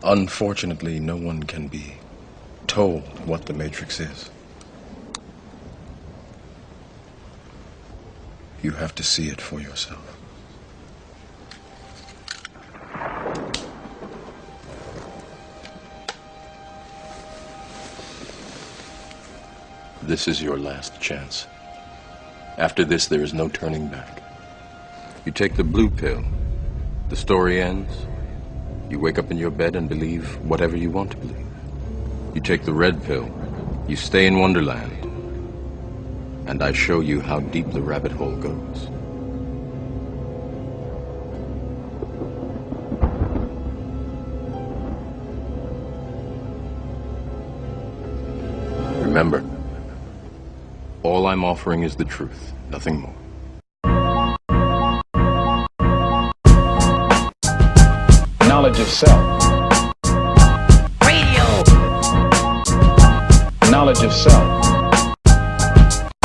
Unfortunately, no one can be told what the Matrix is. You have to see it for yourself. This is your last chance. After this, there is no turning back. You take the blue pill, the story ends. You wake up in your bed and believe whatever you want to believe. You take the red pill, you stay in Wonderland, and I show you how deep the rabbit hole goes. Remember, all I'm offering is the truth, nothing more. Knowledge of self. Radio. Knowledge of self.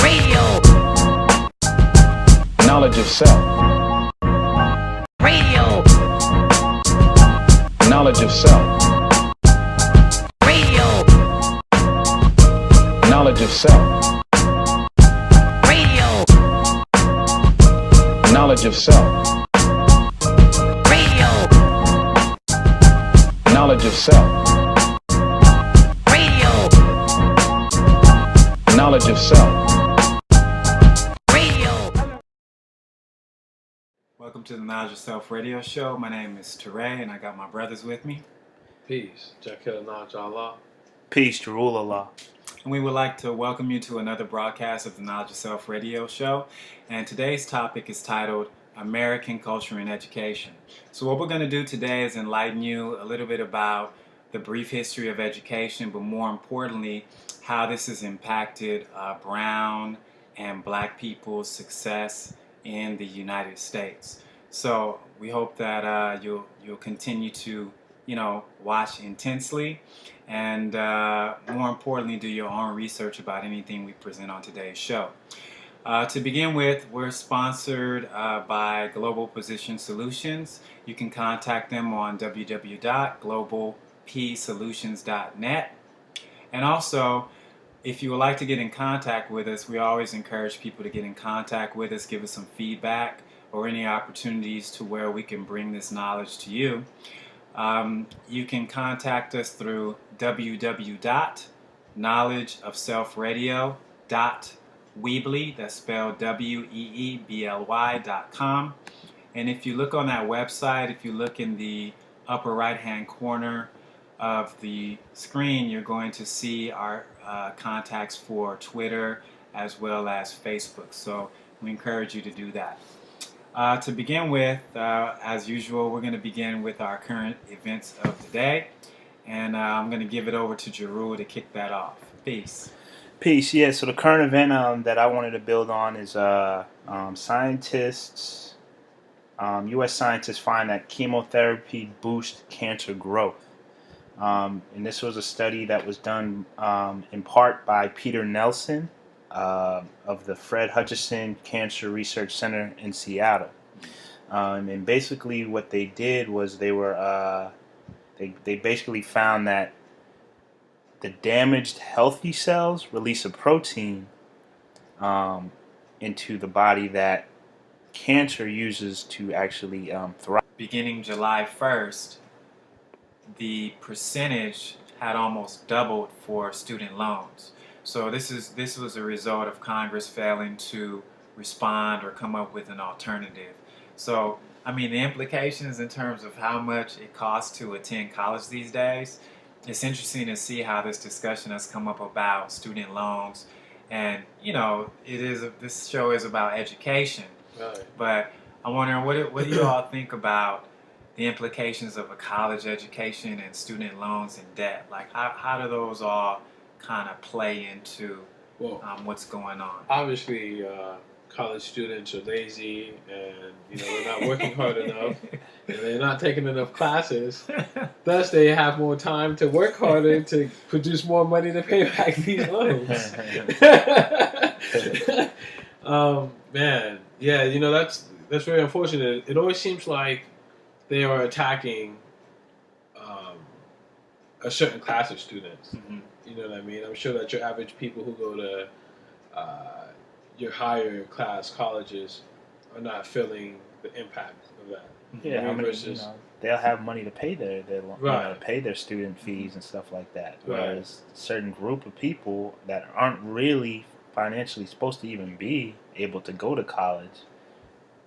Radio. Knowledge of self. Radio. Knowledge of self. Radio. Knowledge of self. Radio. Knowledge of self. Radio. Knowledge of self. Radio. Knowledge of self. Radio. Welcome to the Knowledge of Self radio show. My name is Teray, and I got my brothers with me. Peace. Jakil Naj Allah. Peace, to rule Allah. And we would like to welcome you to another broadcast of the Knowledge of Self radio show. And today's topic is titled American Culture and Education. So what we're going to do today is enlighten you a little bit about the brief history of education, but more importantly, how this has impacted brown and black people's success in the United States. So we hope that you'll continue to watch intensely, and more importantly, do your own research about anything we present on today's show. To begin with, we're sponsored by Global Position Solutions. You can contact them on www.globalpsolutions.net. And also, if you would like to get in contact with us, we always encourage people to get in contact with us, give us some feedback or any opportunities to where we can bring this knowledge to you. You can contact us through www.knowledgeofselfradio.weebly, that's spelled weebly.com. And if you look on that website, if you look in the upper right hand corner of the screen, you're going to see our contacts for Twitter as well as Facebook. So we encourage you to do that. To begin with, as usual, we're going to begin with our current events of the day. And I'm going to give it over to Jeru to kick that off. Peace. Peace, yeah. So the current event that I wanted to build on is U.S. scientists find that chemotherapy boosts cancer growth. And this was a study that was done in part by Peter Nelson of the Fred Hutchinson Cancer Research Center in Seattle. And basically what they did was they basically found that the damaged healthy cells release a protein into the body that cancer uses to actually thrive. Beginning July 1st, the percentage had almost doubled for student loans. So this was a result of Congress failing to respond or come up with an alternative. So, I mean, the implications in terms of how much it costs to attend college these days, it's interesting to see how this discussion has come up about student loans. And, this show is about education. Right. But I'm wondering, what do you all think about the implications of a college education and student loans and debt? Like, how do those all kind of play into what's going on? Obviously, college students are lazy and they're not working hard enough and they're not taking enough classes. Thus, they have more time to work harder to produce more money to pay back these loans. Man, yeah, that's very unfortunate. It always seems like they are attacking a certain class of students. Mhm. You know what I mean? I'm sure that your average people who go to your higher class colleges are not feeling the impact of that. Yeah, I how mean, many, versus they'll have money to pay Right. pay their student fees and stuff like that. Right. Whereas a certain group of people that aren't really financially supposed to even be able to go to college,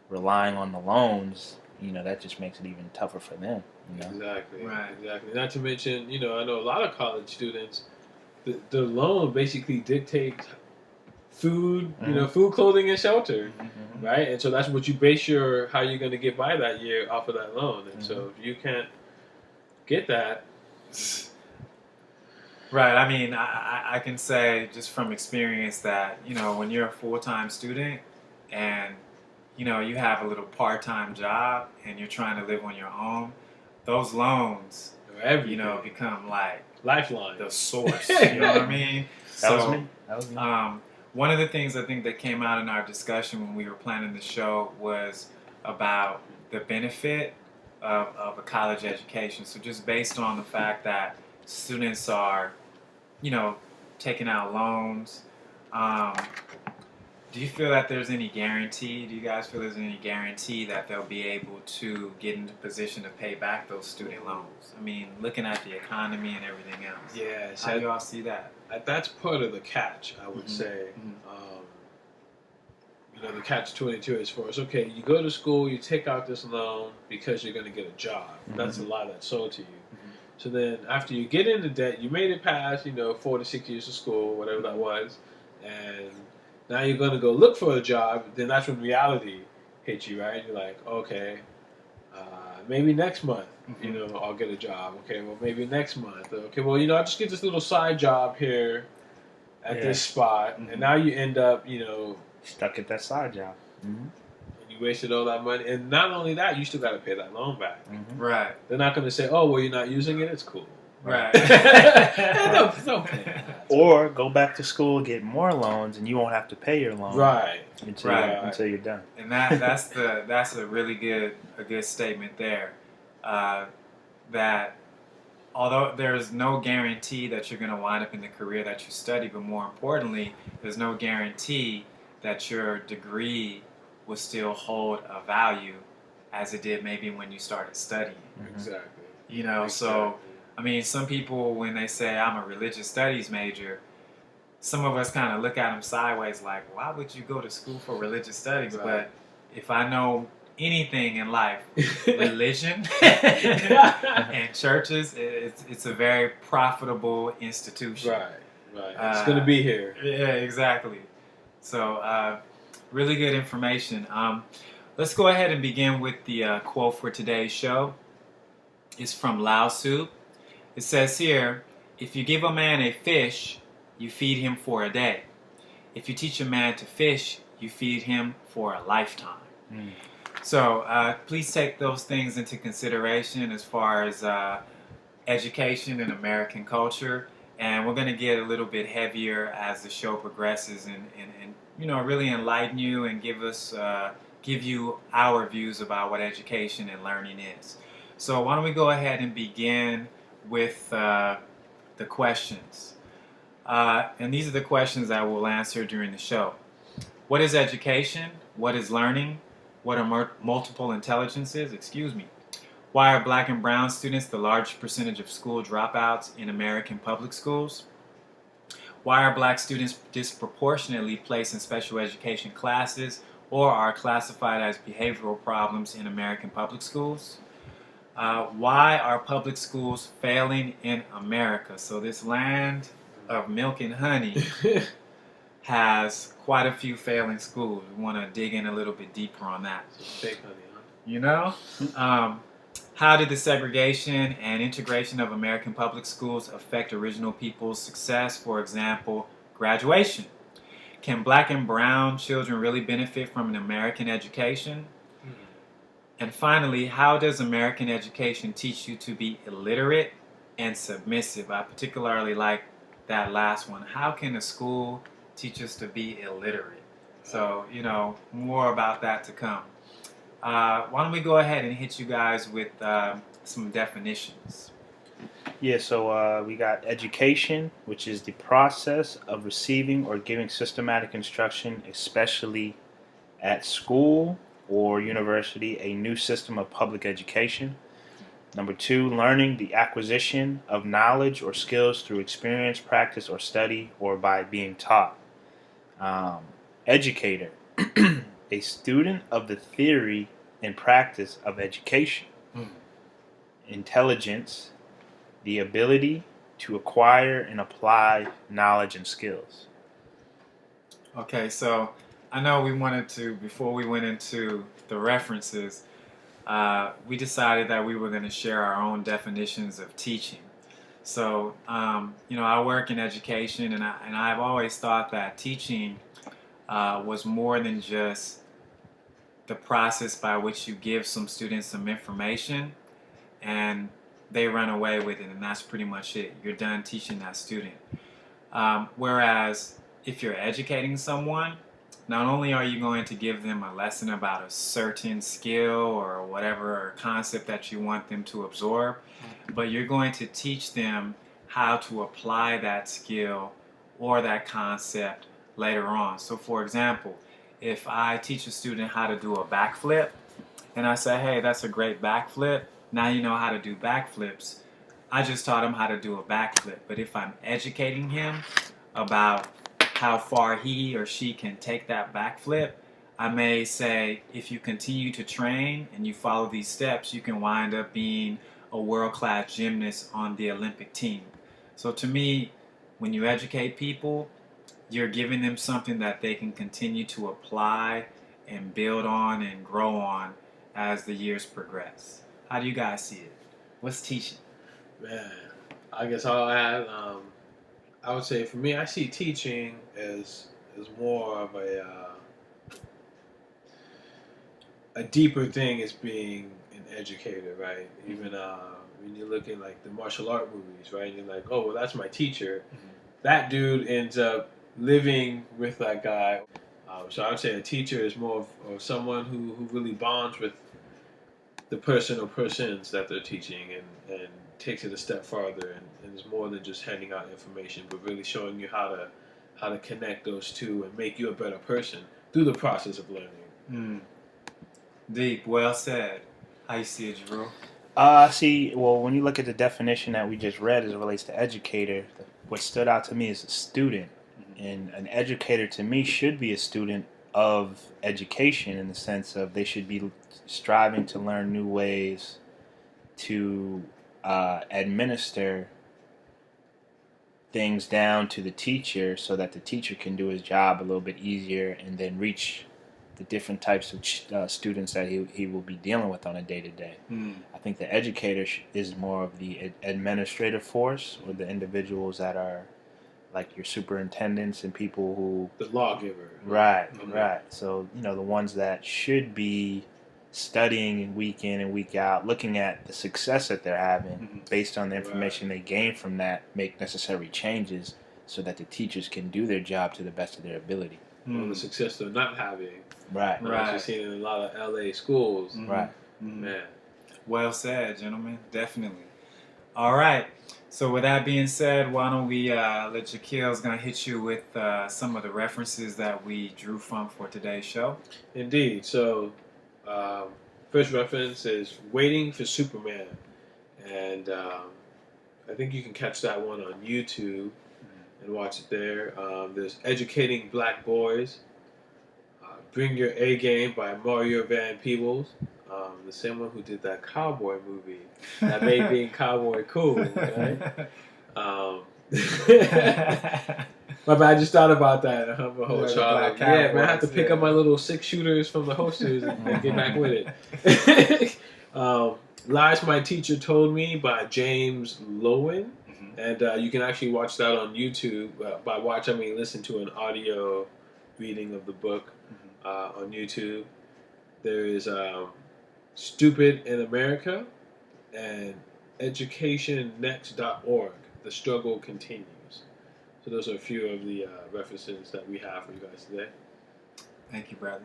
relying on the loans, that just makes it even tougher for them. Exactly. Right. Exactly. Not to mention, I know a lot of college students, the loan basically dictates food, food, clothing, and shelter, Mhm. right? And so that's what you base how you're going to get by that year off of that loan. And so if you can't get that, Right. I mean, I can say just from experience that, when you're a full-time student and, you have a little part-time job and you're trying to live on your own, those loans, everything, become like lifeline. the source. You know what I mean? That was me. That was me. One of the things I think that came out in our discussion when we were planning the show was about the benefit of a college education. So just based on the fact that students are, taking out loans, do you feel that there's any guarantee? Do you guys feel there's any guarantee that they'll be able to get into position to pay back those student loans? I mean, looking at the economy and everything else. Yeah, How do y'all see that? That's part of the catch, I would say. The catch-22 as far as, okay, you go to school, you take out this loan because you're going to get a job. That's a lie that's sold to you. So then after you get into debt, you made it past, 4 to 6 years of school, whatever that was, and now you're going to go look for a job, then that's when reality hits you, right? You're like, okay, maybe next month, I'll get a job. Okay, well, maybe next month. Okay, well, I'll just get this little side job here at this spot, and now you end up, Stuck at that side job. and you wasted all that money. And not only that, you still got to pay that loan back. Right. They're not going to say, oh, well, you're not using it, it's cool. Right. No. Or go back to school, get more loans, and you won't have to pay your loan. Right. Until you're done. And that's a really good statement there. That although there's no guarantee that you're going to wind up in the career that you study, but more importantly, there's no guarantee that your degree will still hold a value as it did maybe when you started studying. Exactly. So I mean, some people, when they say I'm a religious studies major, some of us kind of look at them sideways like, why would you go to school for religious studies? Right. But if I know anything in life, religion and churches, it's a very profitable institution. Right. It's going to be here. Yeah, exactly. So, really good information. Let's go ahead and begin with the quote for today's show. It's from Lao Tzu. It says here, if you give a man a fish, you feed him for a day. If you teach a man to fish, you feed him for a lifetime. So please take those things into consideration as far as education and American culture. And we're going to get a little bit heavier as the show progresses and really enlighten you and give you our views about what education and learning is. So why don't we go ahead and begin with the questions. And these are the questions that we'll answer during the show. What is education? What is learning? What are multiple intelligences? Why are black and brown students the largest percentage of school dropouts in American public schools? Why are black students disproportionately placed in special education classes or are classified as behavioral problems in American public schools? Why are public schools failing in America? So this land of milk and honey has quite a few failing schools. We want to dig in a little bit deeper on that. Fake honey, huh? How did the segregation and integration of American public schools affect original people's success? For example, graduation. Can black and brown children really benefit from an American education? And finally, how does American education teach you to be illiterate and submissive? I particularly like that last one. How can a school teach us to be illiterate? So, more about that to come. Why don't we go ahead and hit you guys with some definitions. Yeah, so we got education, which is the process of receiving or giving systematic instruction, especially at school or university, a new system of public education. Number two, learning, the acquisition of knowledge or skills through experience, practice, or study, or by being taught. Um, Educator, a student of the theory and practice of education. Mm. Intelligence, the ability to acquire and apply knowledge and skills. Okay, so I know we wanted to, before we went into the references, we decided that we were going to share our own definitions of teaching. So, I work in education, and I've always thought that teaching was more than just the process by which you give some students some information and they run away with it, and that's pretty much it. You're done teaching that student. Whereas if you're educating someone, not only are you going to give them a lesson about a certain skill or whatever concept that you want them to absorb, but you're going to teach them how to apply that skill or that concept later on. So for example, if I teach a student how to do a backflip and I say, hey, that's a great backflip, now you know how to do backflips. I just taught him how to do a backflip. But if I'm educating him about how far he or she can take that backflip, I may say, if you continue to train and you follow these steps, you can wind up being a world-class gymnast on the Olympic team. So to me, when you educate people, you're giving them something that they can continue to apply and build on and grow on as the years progress. How do you guys see it? What's teaching? Man, I guess I'll add. I would say for me, I see teaching as more of a deeper thing as being an educator, right? Even when you're looking like the martial art movies, right? And you're like, oh, well, that's my teacher. Mm-hmm. That dude ends up living with that guy. So I would say a teacher is more of someone who really bonds with the person or persons that they're teaching and takes it a step farther and is more than just handing out information, but really showing you how to connect those two and make you a better person through the process of learning. Deep, well said. How you see it, Drew? Well, when you look at the definition that we just read as it relates to educator, what stood out to me is a student. And an educator to me should be a student of education in the sense of they should be striving to learn new ways to administer things down to the teacher so that the teacher can do his job a little bit easier and then reach the different types of students that he will be dealing with on a day-to-day. I think the educator is more of the administrative force, or the individuals that are like your superintendents and people who... The lawgiver. Right. So, the ones that should be studying week in and week out, looking at the success that they're having based on the information they gain from that, make necessary changes so that the teachers can do their job to the best of their ability. Or the success they're not having. Right. As you're seeing in a lot of LA schools. Right. Man. Well said, gentlemen. Definitely. All right. So with that being said, why don't we let Jaquil's going to hit you with some of the references that we drew from for today's show. Indeed. So first reference is Waiting for Superman. And I think you can catch that one on YouTube and watch it there. There's Educating Black Boys. Bring Your A Game by Mario Van Peebles. The same one who did that cowboy movie that made being cowboy cool, right? My bad, I just thought about that. I'm a whole child. Yeah, man, I have to pick up my little 6-shooters from the holsters and get back with it. Lies My Teacher Told Me by James Lowen. And you can actually watch that on YouTube. By watch, I mean listen to an audio reading of the book on YouTube. There is Stupid in America and educationnext.org. The Struggle Continues. So those are a few of the references that we have for you guys today. Thank you, brother.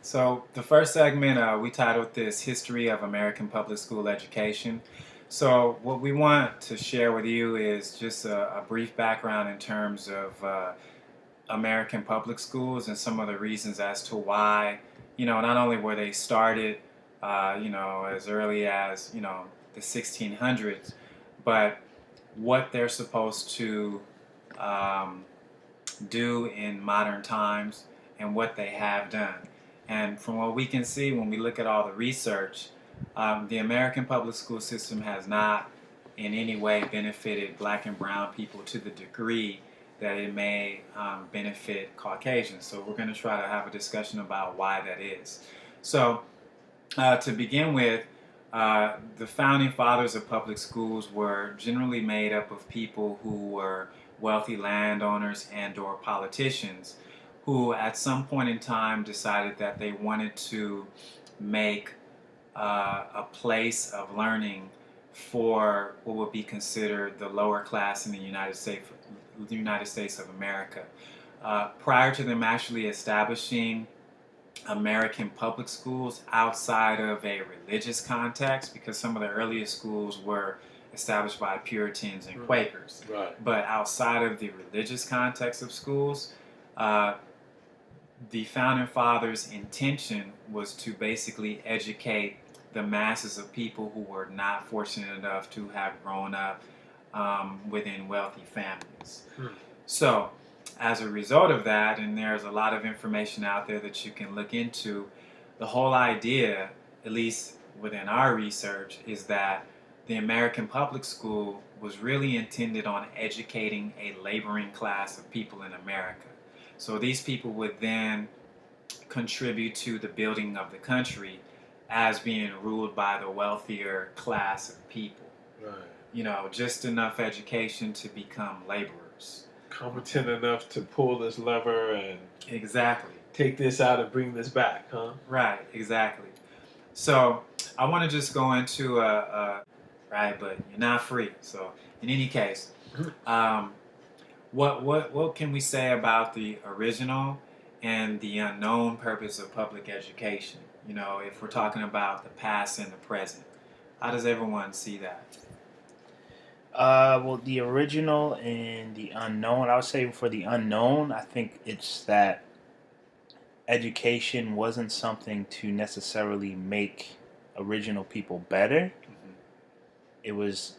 So the first segment, we titled this History of American Public School Education. So what we want to share with you is just a brief background in terms of American public schools and some of the reasons as to why, not only were they started, as early as, the 1600s, but what they're supposed to um, do in modern times and what they have done. And from what we can see when we look at all the research, the American public school system has not in any way benefited black and brown people to the degree that it may benefit Caucasians. So we're going to try to have a discussion about why that is. So to begin with, the founding fathers of public schools were generally made up of people who were wealthy landowners and or politicians who at some point in time decided that they wanted to make a place of learning for what would be considered the lower class in the United States of America. Prior to them actually establishing American public schools outside of a religious context, because some of the earliest schools were established by Puritans and Quakers. Right. But outside of the religious context of schools, the founding fathers' intention was to basically educate the masses of people who were not fortunate enough to have grown up within wealthy families. So, as a result of that, and there's a lot of information out there that you can look into, the whole idea, at least within our research, is that the American public school was really intended on educating a laboring class of people in America. So these people would then contribute to the building of the country as being ruled by the wealthier class of people. Right. Just enough education to become laborers. Competent enough to pull this lever and Exactly. take this out and bring this back, huh? Right, exactly. So I want to just go into right, but you're not free. So in any case, what can we say about the original and the unknown purpose of public education? If we're talking about the past and the present, how does everyone see that? Well, the original and the unknown, I would say for the unknown, I think it's that education wasn't something to necessarily make original people better. It was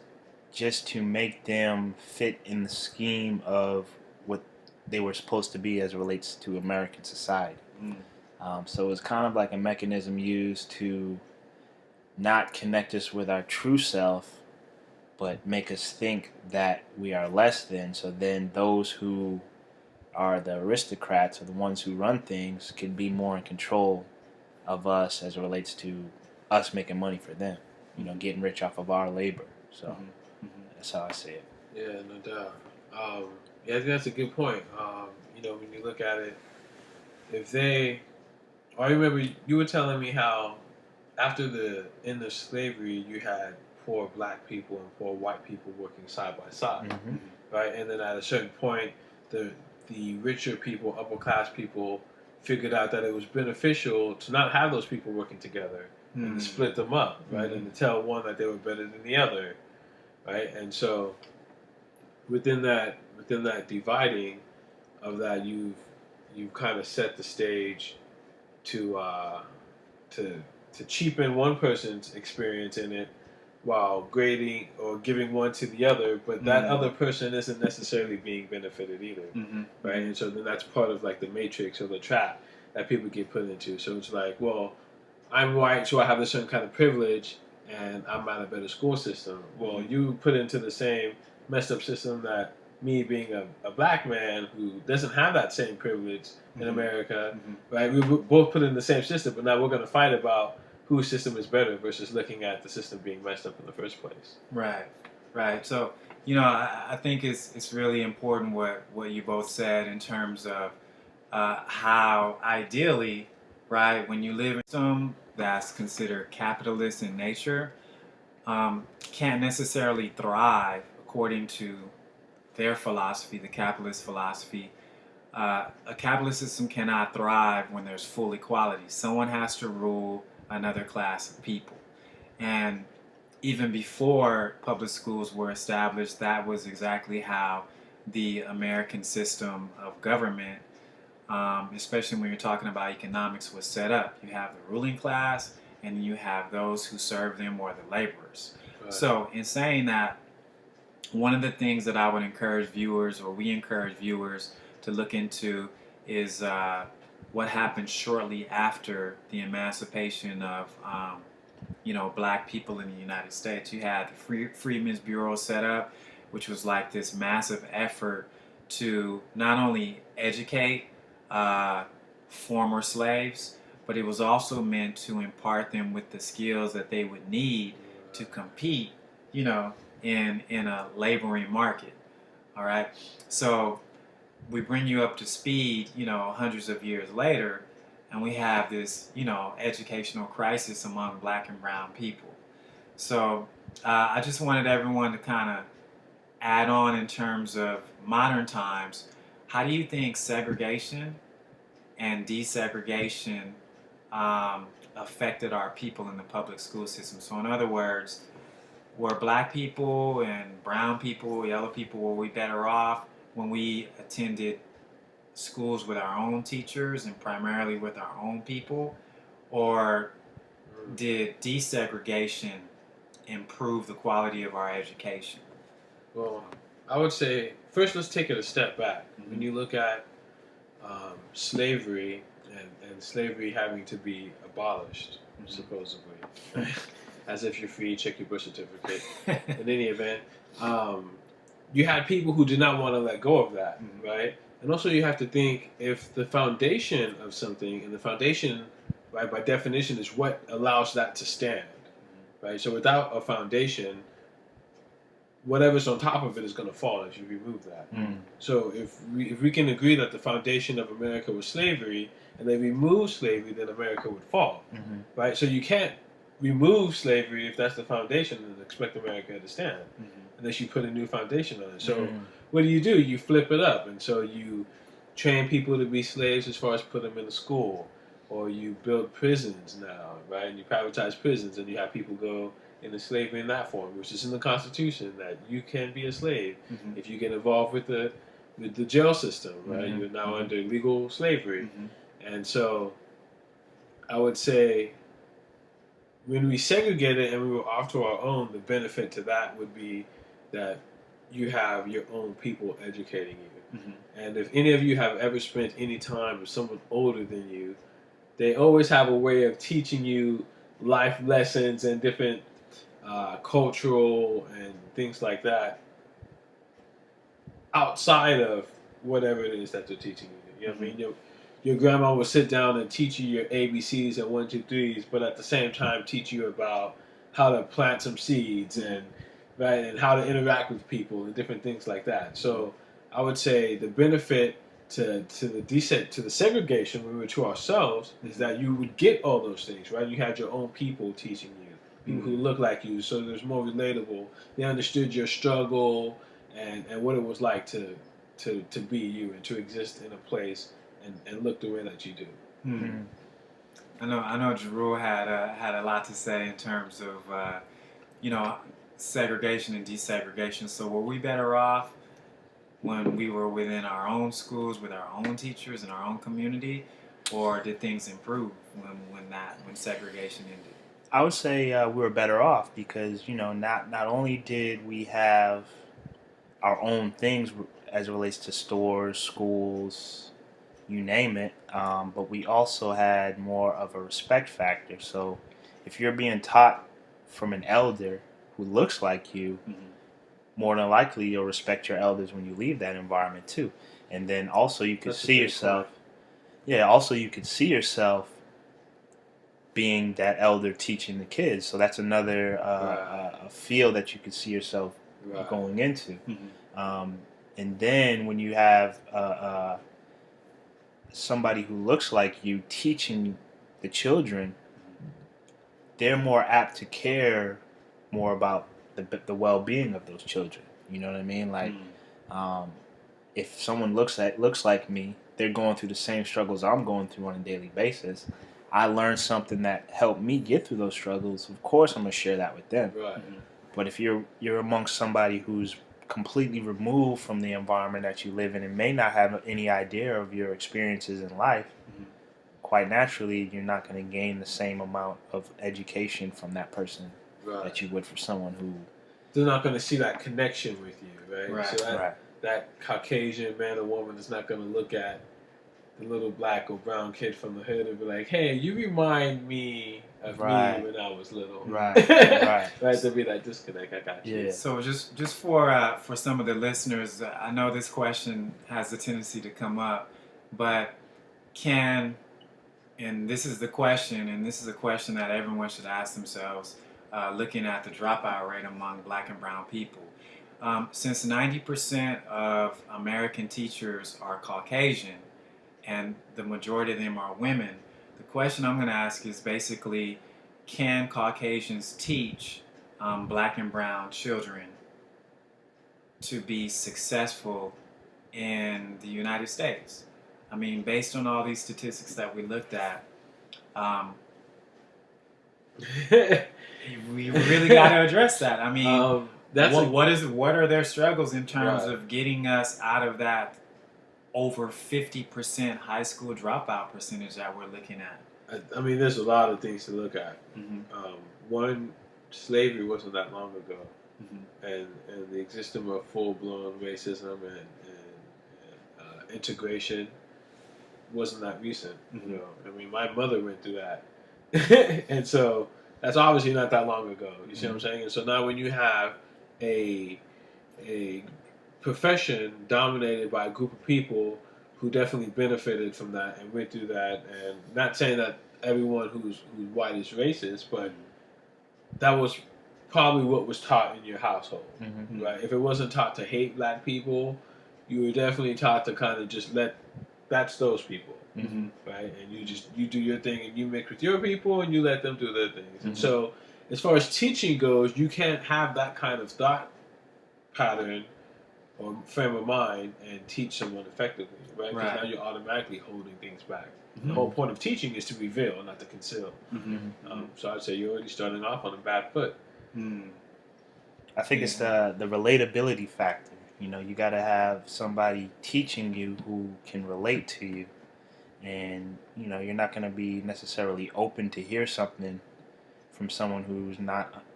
just to make them fit in the scheme of what they were supposed to be as it relates to American society. So it was kind of like a mechanism used to not connect us with our true self, but make us think that we are less than. So then those who are the aristocrats or the ones who run things can be more in control of us as it relates to us making money for them, getting rich off of our labor. So that's how I see it. Yeah, no doubt. Yeah, I think that's a good point. When you look at it, I remember you were telling me how after the end of slavery, you had poor black people and poor white people working side by side, right? And then at a certain point, the richer people, upper class people, figured out that it was beneficial to not have those people working together and to split them up, right? And to tell one that they were better than the other, right? And so within that dividing of that, you've kind of set the stage to cheapen one person's experience in it while grading or giving one to the other, but that other person isn't necessarily being benefited either, right? And so then that's part of like the matrix or the trap that people get put into. So it's like, well, I'm white, so I have a certain kind of privilege, and I'm at a better school system. Well, you put into the same messed up system that me being a black man who doesn't have that same privilege in America, right? We both put in the same system, but now we're going to fight about whose system is better versus looking at the system being messed up in the first place. Right. So, I think it's really important what you both said in terms of how ideally, right, when you live in a system that's considered capitalist in nature, can't necessarily thrive according to their philosophy, the capitalist philosophy. A capitalist system cannot thrive when there's full equality. Someone has to rule another class of people. And even before public schools were established, that was exactly how the American system of government, especially when you're talking about economics, was set up. You have the ruling class, and you have those who serve them, or the laborers. Right. So, in saying that, one of the things that I would encourage viewers, or we encourage viewers, to look into is what happened shortly after the emancipation of black people in the United States. You had the Freedmen's Bureau set up, which was like this massive effort to not only educate former slaves, but it was also meant to impart them with the skills that they would need to compete, in a laboring market. All right. So we bring you up to speed, hundreds of years later, and we have this, educational crisis among black and brown people. So I just wanted everyone to kind of add on in terms of modern times. How do you think segregation and desegregation affected our people in the public school system? So in other words, were black people and brown people, yellow people, were we better off when we attended schools with our own teachers and primarily with our own people? Or did desegregation improve the quality of our education? Well, I would say, first let's take it a step back. Mm-hmm. When you look at slavery and slavery having to be abolished, supposedly, as if you're free, check your birth certificate. In any event, you had people who did not want to let go of that, right? And also you have to think, if the foundation of something, and the foundation, right, by definition, is what allows that to stand, right? So without a foundation, whatever's on top of it is going to fall if you remove that. So if we can agree that the foundation of America was slavery, and they remove slavery, then America would fall, right? So you can't remove slavery if that's the foundation and expect America to stand, unless you put a new foundation on it. So what do? You flip it up, and so you train people to be slaves as far as put them in a school, or you build prisons now, right? And you privatize prisons, and you have people go into slavery in that form, which is in the Constitution, that you can be a slave if you get involved with the jail system, right? You're now under legal slavery. And so I would say, when we segregated and we were off to our own, the benefit to that would be that you have your own people educating you. And if any of you have ever spent any time with someone older than you, they always have a way of teaching you life lessons and different cultural and things like that outside of whatever it is that they're teaching you. You know what I mean? Your grandma will sit down and teach you your ABCs and 1, 2, 3s, but at the same time teach you about how to plant some seeds and how to interact with people and different things like that. So I would say the benefit to the segregation when we were to ourselves is that you would get all those things, right? You had your own people teaching you, people who look like you, so there's more relatable. They understood your struggle and what it was like to be you and to exist in a place and look the way that you do. I know Jerul had a lot to say in terms of segregation and desegregation. So were we better off when we were within our own schools with our own teachers in our own community, or did things improve when segregation ended? I would say we were better off because not only did we have our own things as it relates to stores, schools, you name it, but we also had more of a respect factor. So if you're being taught from an elder who looks like you, more than likely you'll respect your elders when you leave that environment too. And then also you could see yourself, you could see yourself being that elder teaching the kids. So that's another a field that you could see yourself going into. And then when you have somebody who looks like you teaching the children, they're more apt to care more about the well-being of those children. You know what I mean? Like, if someone looks like me, they're going through the same struggles I'm going through on a daily basis. I learned something that helped me get through those struggles, of course I'm gonna share that with them. Right. But if you're amongst somebody who's completely removed from the environment that you live in and may not have any idea of your experiences in life, quite naturally you're not going to gain the same amount of education from that person Right. that you would for someone who They're not going to see that connection with you, right? Right. So that Caucasian man or woman is not going to look at the little black or brown kid from the hood and be like, "Hey, you remind me of me when I was little." Right. Right. Right. To be that disconnect. I got you. Yeah. So just for some of the listeners, I know this question has a tendency to come up, but and this is the question, and this is a question that everyone should ask themselves, looking at the dropout rate among black and brown people. Since 90% of American teachers are Caucasian, and the majority of them are women, the question I'm going to ask is basically, can Caucasians teach black and brown children to be successful in the United States? I mean, based on all these statistics that we looked at, we really got to address that. I mean, what are their struggles in terms of getting us out of that over 50% high school dropout percentage that we're looking at? I mean, there's a lot of things to look at. Mm-hmm. One, slavery wasn't that long ago, Mm-hmm. and the existence of full-blown racism and integration wasn't that recent. Mm-hmm. You know, I mean, my mother went through that, and so that's obviously not that long ago. You see what I'm saying? And so now, when you have a profession dominated by a group of people who definitely benefited from that and went through that, and not saying that everyone who's white is racist, but that was probably what was taught in your household, right? If it wasn't taught to hate black people, you were definitely taught to kind of just that's those people, right? And you do your thing and you mix with your people and you let them do their things. And so, as far as teaching goes, you can't have that kind of thought pattern or frame of mind and teach someone effectively, right? Because now you're automatically holding things back. The whole point of teaching is to reveal, not to conceal. So I'd say you're already starting off on a bad foot. I think it's the relatability factor. You know, you got to have somebody teaching you who can relate to you, and you know, you're not going to be necessarily open to hear something from someone who's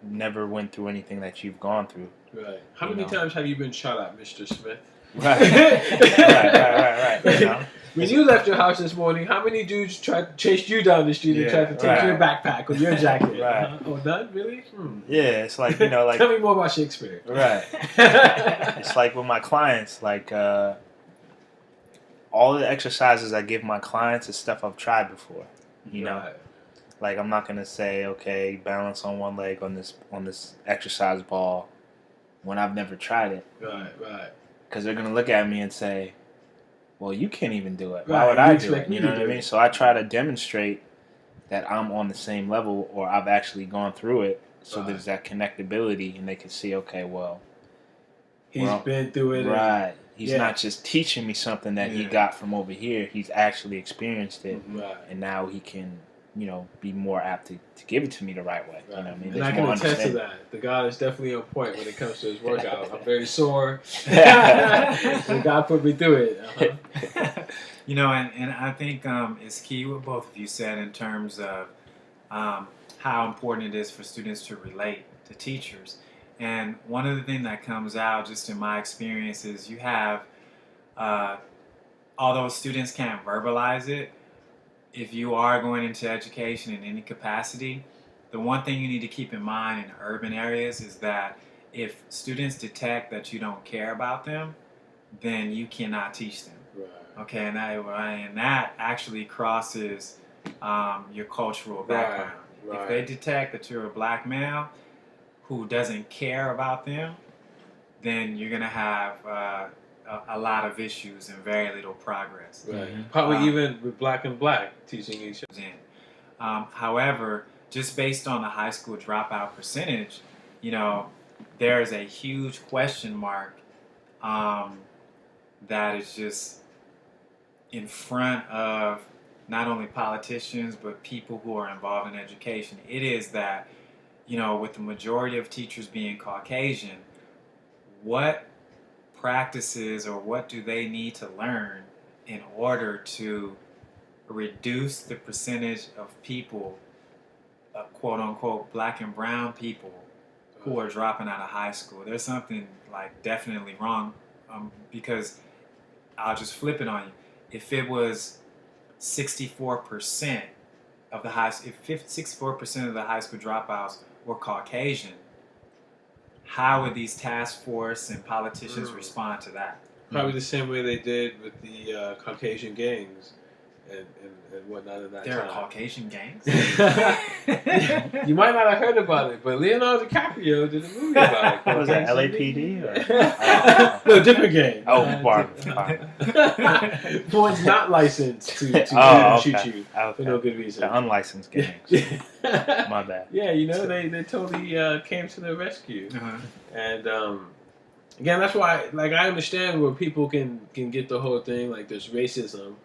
never went through anything that you've gone through. Right. How many times have you been shot at, Mr. Smith? Right. Right. You know? When you left your house this morning, how many dudes chased you down the street and tried to take your backpack or your jacket? Oh, none? Really? Yeah, it's like, you know, like... Tell me more about Shakespeare. Right. It's like with my clients, like, all the exercises I give my clients is stuff I've tried before, you know? Like, I'm not going to say, okay, balance on one leg on this exercise ball when I've never tried it. Right. Because they're going to look at me and say, well, you can't even do it. Why would I do it? You know what I mean? So I try to demonstrate that I'm on the same level or I've actually gone through it. So there's that connectability and they can see, okay, well, he's been through it. Right. He's not just teaching me something that he got from over here. He's actually experienced it. Right. And now he can, you know, be more apt to give it to me the right way. Right. You know what I mean? And I can attest to that. The guy is definitely on point when it comes to his workout. I'm very sore. The guy put me through it. You know, and I think it's key what both of you said in terms of how important it is for students to relate to teachers. And one of the things that comes out just in my experience is you have, although students can't verbalize it, if you are going into education in any capacity, the one thing you need to keep in mind in urban areas is that if students detect that you don't care about them, then you cannot teach them. Right. Okay, and that actually crosses your cultural background. Right. If they detect that you're a black male who doesn't care about them, then you're going to have a lot of issues and very little progress. Right. Probably even with black and black teaching each other. However, just based on the high school dropout percentage, you know, there is a huge question mark that is just in front of not only politicians, but people who are involved in education. It is that, with the majority of teachers being Caucasian, what practices or what do they need to learn in order to reduce the percentage of people, quote unquote, black and brown people, who are dropping out of high school? There's something like definitely wrong, because I'll just flip it on you. If it was 64% of the if 64% of the high school dropouts were Caucasian, how would these task force and politicians respond to that? Probably the same way they did with the Caucasian gangs and whatnot in that There time. are Caucasian gangs? You might not have heard about it, but Leonardo DiCaprio did a movie about it. What was that, LAPD? No, different gang. One's not licensed to shoot you for no good reason. The unlicensed gangs. My bad. Yeah, they totally came to their rescue. And again, that's why, I understand where people can get the whole thing, like there's racism.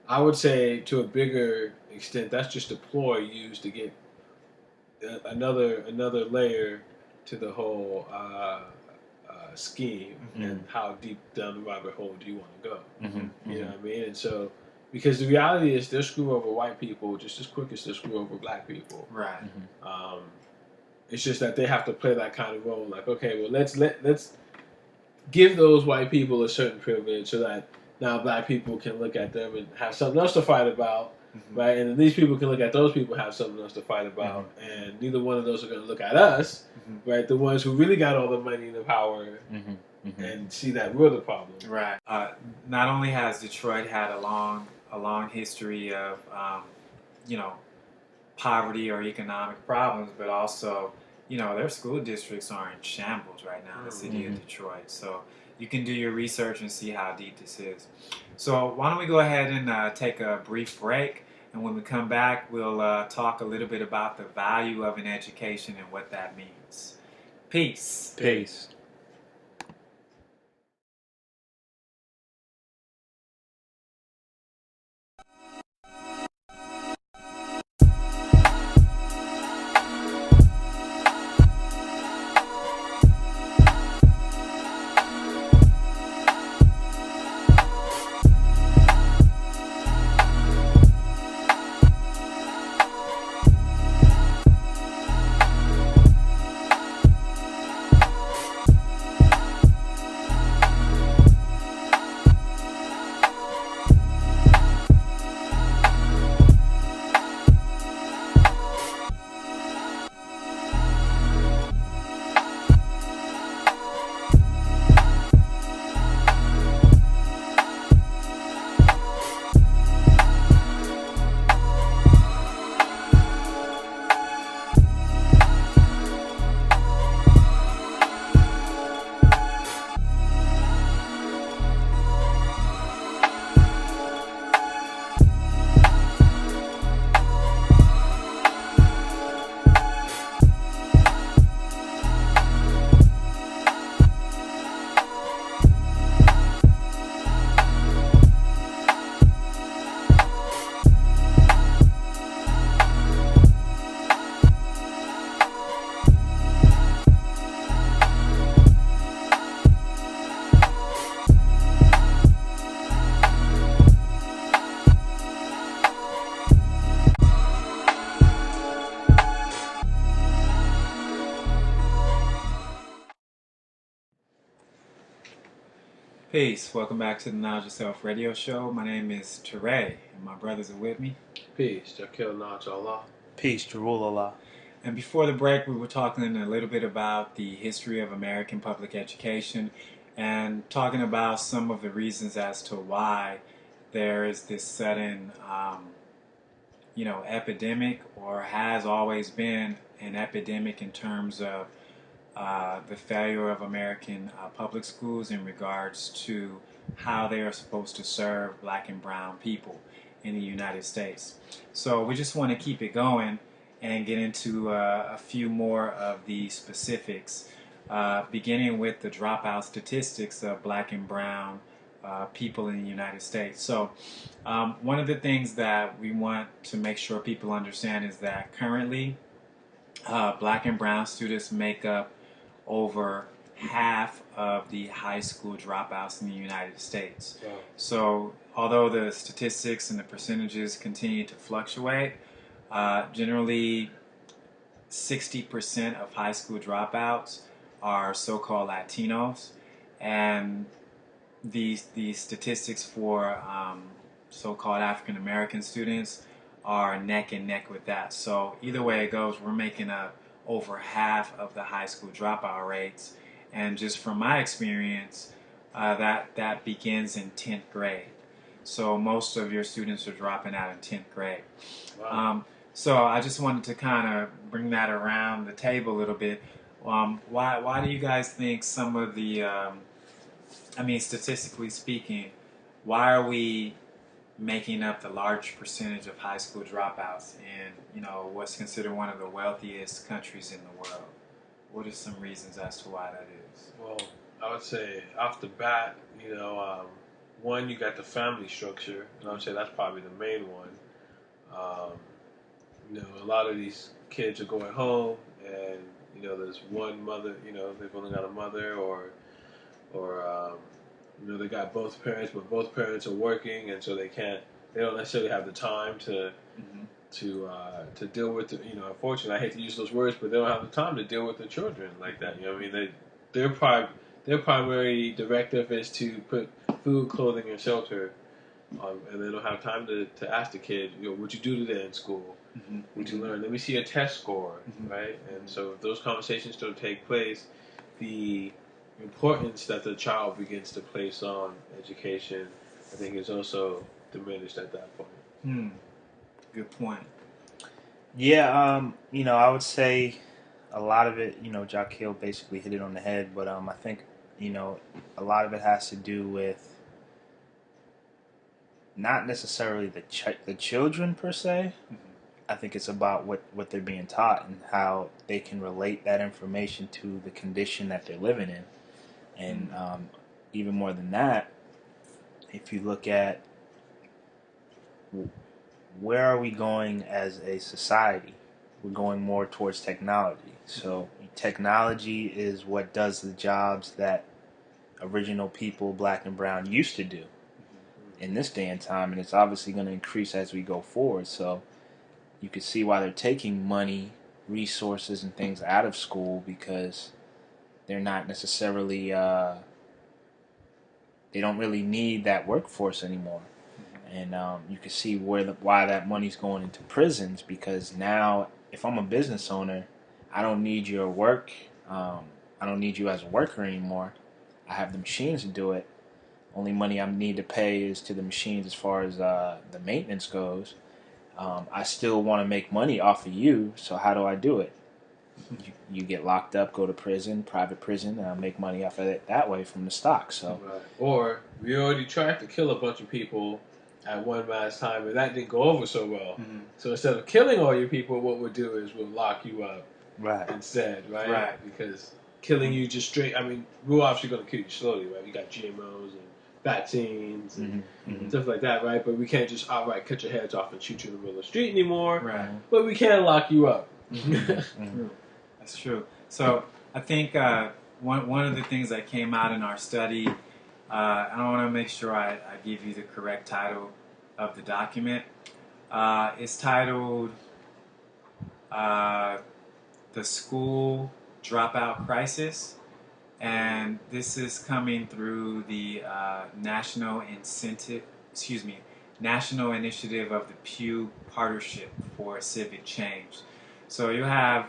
I would say to a bigger extent, that's just a ploy used to get another layer to the whole scheme and how deep down the rabbit hole do you want to go. You know what I mean? And so, because the reality is they'll screw over white people just as quick as they'll screw over black people. Right. It's just that they have to play that kind of role. Like, okay, well, let's give those white people a certain privilege so that now black people can look at them and have something else to fight about, right? And these people can look at those people and have something else to fight about. And neither one of those are going to look at us, right? The ones who really got all the money and the power and see that we're the problem. Right. Not only has Detroit had a long history of, poverty or economic problems, but also, their school districts are in shambles right now in the city of Detroit. So you can do your research and see how deep this is. So why don't we go ahead and take a brief break, and when we come back, we'll talk a little bit about the value of an education and what that means. Peace. Peace. Peace. Welcome back to the Knowledge Yourself radio show. My name is Teray, and my brothers are with me. Peace. Jakil Nach Allah. Peace. Jarul Allah. And before the break, we were talking a little bit about the history of American public education and talking about some of the reasons as to why there is this sudden, epidemic, or has always been an epidemic in terms of the failure of American public schools in regards to how they are supposed to serve black and brown people in the United States. So we just want to keep it going and get into a few more of the specifics, beginning with the dropout statistics of black and brown people in the United States. So one of the things that we want to make sure people understand is that currently black and brown students make up over half of the high school dropouts in the United States. Wow. So although the statistics and the percentages continue to fluctuate, generally 60% of high school dropouts are so-called Latinos, and the statistics for so-called African American students are neck and neck with that. So either way it goes, we're making up over half of the high school dropout rates. And just from my experience, that begins in 10th grade. So most of your students are dropping out in 10th grade. Wow. So I just wanted to kind of bring that around the table a little bit. Why do you guys think some of the, statistically speaking, why are we making up the large percentage of high school dropouts in, what's considered one of the wealthiest countries in the world? What are some reasons as to why that is? Well, I would say off the bat, one, you got the family structure, and I would say that's probably the main one. A lot of these kids are going home, and there's one mother. They've only got a mother, or they got both parents, but both parents are working, and so they don't necessarily have the time to deal with unfortunately, I hate to use those words, but they don't have the time to deal with the children like that. Their primary directive is to put food, clothing, and shelter, and they don't have time to ask the kid, what you do today in school, what you learn. Let me see your test score, right? And so if those conversations don't take place, the importance that the child begins to place on education, I think, is also diminished at that point. Good point. Yeah, I would say a lot of it, Jaquil basically hit it on the head, but I think, a lot of it has to do with not necessarily the children per se. I think it's about what they're being taught and how they can relate that information to the condition that they're living in. And even more than that, if you look at where are we going as a society, we're going more towards technology. So technology is what does the jobs that original people, black and brown, used to do in this day and time, and it's obviously going to increase as we go forward. So you can see why they're taking money, resources, and things out of school, because they're not necessarily they don't really need that workforce anymore. And you can see why that money's going into prisons, because now if I'm a business owner, I don't need your work. I don't need you as a worker anymore. I have the machines to do it. Only money I need to pay is to the machines as far as the maintenance goes. I still want to make money off of you, so how do I do it? You get locked up, go to prison, private prison, and I make money off of it that way from the stock. So, right. Or we already tried to kill a bunch of people at one last time, and that didn't go over so well. So instead of killing all your people, what we'll do is we'll lock you up instead, right? Right. Because killing you just straight, we're obviously going to kill you slowly, right? You got GMOs and vaccines and stuff like that, right? But we can't just outright cut your heads off and shoot you in the middle of the street anymore. Right. But we can lock you up. That's true. So I think one of the things that came out in our study, I want to make sure I give you the correct title of the document. It's titled The School Dropout Crisis. And this is coming through the National Initiative of the Pew Partnership for Civic Change. So you have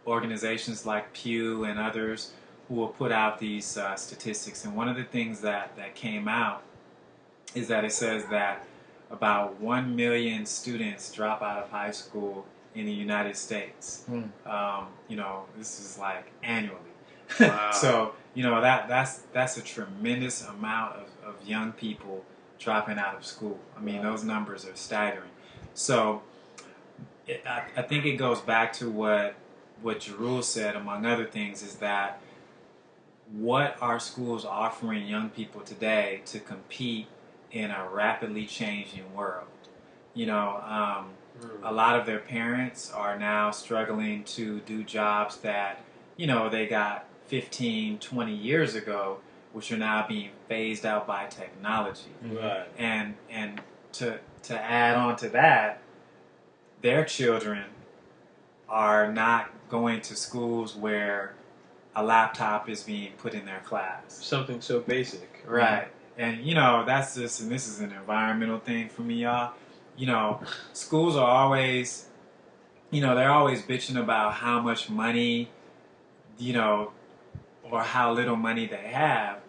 organizations like Pew and others who will put out these statistics. And one of the things that came out is that it says that about 1 million students drop out of high school in the United States. This is like annually. Wow. So, that's a tremendous amount of young people dropping out of school. Those numbers are staggering. So I think it goes back to what Jerul said, among other things, is that what are schools offering young people today to compete in a rapidly changing world? You know, a lot of their parents are now struggling to do jobs that, you know, they got 15, 20 years ago, which are now being phased out by technology. Right. And to add on to that, their children are not going to schools where a laptop is being put in their class. Something so basic. Right. And, you know, that's just, and this is an environmental thing for me, y'all. You know, schools are always, you know, they're always bitching about how much money, you know, or how little money they have.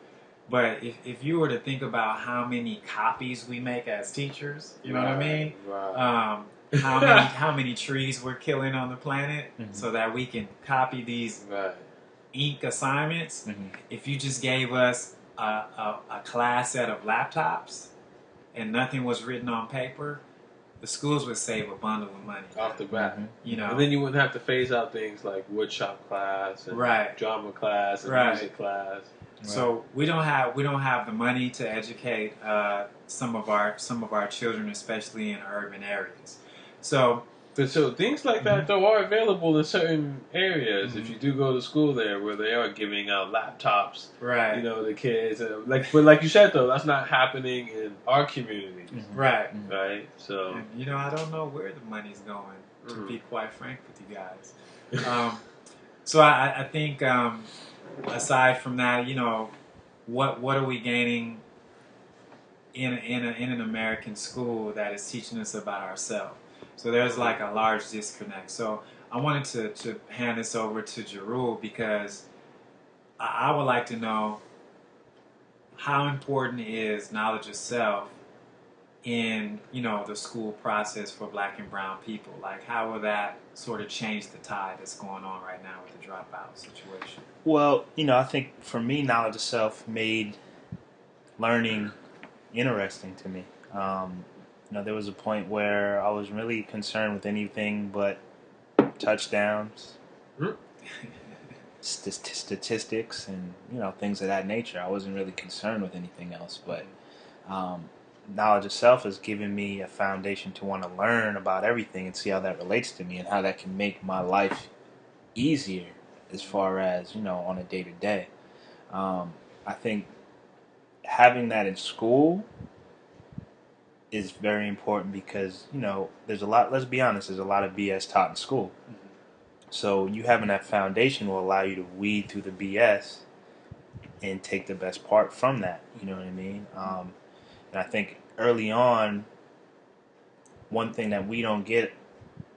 But if you were to think about how many copies we make as teachers, you know what I mean? Right. How many trees we're killing on the planet so that we can copy these Right. ink assignments. If you just gave us a class set of laptops and nothing was written on paper, the schools would save a bundle of money Off the bat. You know, And then you wouldn't have to phase out things like woodshop class and Right. drama class and Right. music class. So we don't have the money to educate some of our children, especially in urban areas. So But so things like that though are available in certain areas. If you do go to school there, where they are giving out laptops, right, you know, the kids, but like you said though, that's not happening in our communities, right. right? So And, you know, I don't know where the money's going. To be quite frank with you guys. So I think aside from that, you know, what are we gaining in an American school that is teaching us about ourselves? So there's like a large disconnect. So I wanted to hand this over to Jarul because I would like to know how important is knowledge of self in, you know, the school process for Black and brown people. Like, how will that sort of change the tide that's going on right now with the dropout situation? Well, you know, I think for me, knowledge of self made learning interesting to me. You know, there was a point where I was really concerned with anything but touchdowns, statistics, and, you know, things of that nature. I wasn't really concerned with anything else, but knowledge of self has given me a foundation to want to learn about everything and see how that relates to me and how that can make my life easier as far as, you know, on a day-to-day. I think having that in school is very important because, you know, there's a lot, let's be honest, there's a lot of BS taught in school. So you having that foundation will allow you to weed through the BS and take the best part from that. You know what I mean? And I think early on, one thing that we don't get,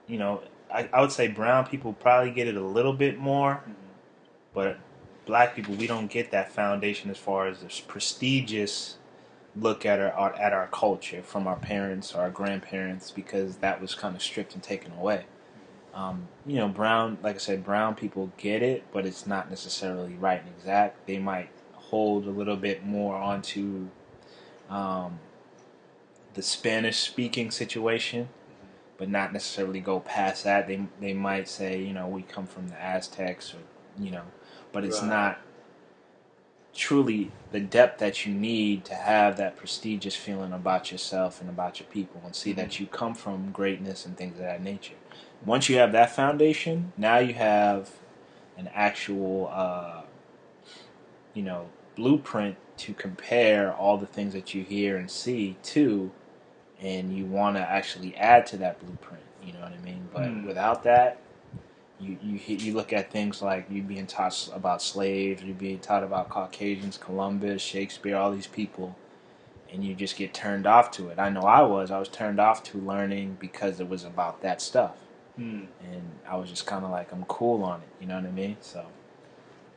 you know, I would say brown people probably get it a little bit more, but Black people, we don't get that foundation as far as this prestigious look at our culture from our parents or our grandparents, because that was kind of stripped and taken away. You know, brown, like I said, brown people get it, but it's not necessarily right and exact. They might hold a little bit more onto the Spanish-speaking situation, but not necessarily go past that. They might say, you know, we come from the Aztecs, or, you know, but it's not truly the depth that you need to have that prestigious feeling about yourself and about your people and see that you come from greatness and things of that nature. Once you have that foundation, now you have an actual, you know, blueprint to compare all the things that you hear and see to, and you want to actually add to that blueprint. You know what I mean? But without that, you look at things like you being taught about slaves, you being taught about Caucasians, Columbus, Shakespeare, all these people, and you just get turned off to it. I know I was turned off to learning because it was about that stuff. And I was just kind of like, I'm cool on it. You know what I mean? So.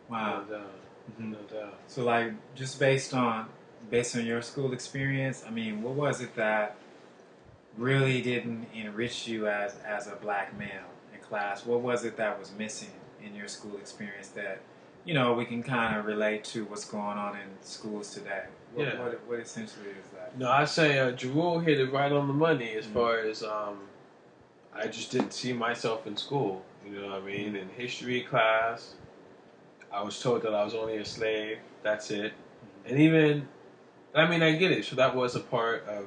Wow. No doubt. No doubt. So, like, just based on your school experience, I mean, what was it that really didn't enrich you as a Black male in class? What was it that was missing in your school experience that, you know, we can kind of relate to what's going on in schools today? What essentially is that? No, I say Jarul hit it right on the money as far as I just didn't see myself in school. You know what I mean? In history class, I was told that I was only a slave. That's it. And even, I mean, I get it. So that was a part of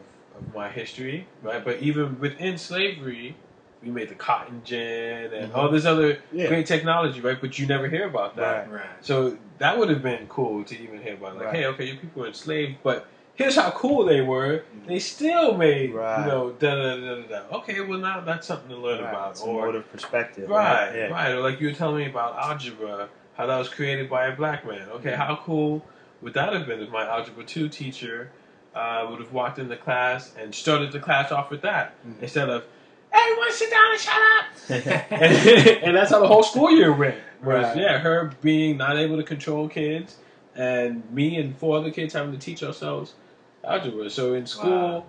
my history, right? But even within slavery, we made the cotton gin and all this other great technology, right? But you never hear about that. Right. So that would have been cool to even hear about. Like, hey, okay, you people were enslaved, but here's how cool they were. They still made, Right. you know, da-da-da-da-da. Okay, well, now that's something to learn about. It's a motive perspective. Right, Yeah. right. Or like you were telling me about algebra, how that was created by a black man. Okay, how cool would that have been if my Algebra 2 teacher would have walked into class and started the class off with that instead of, everyone sit down and shut up. and that's how the whole school year went. Was, her being not able to control kids and me and 4 other kids having to teach ourselves algebra. So in school,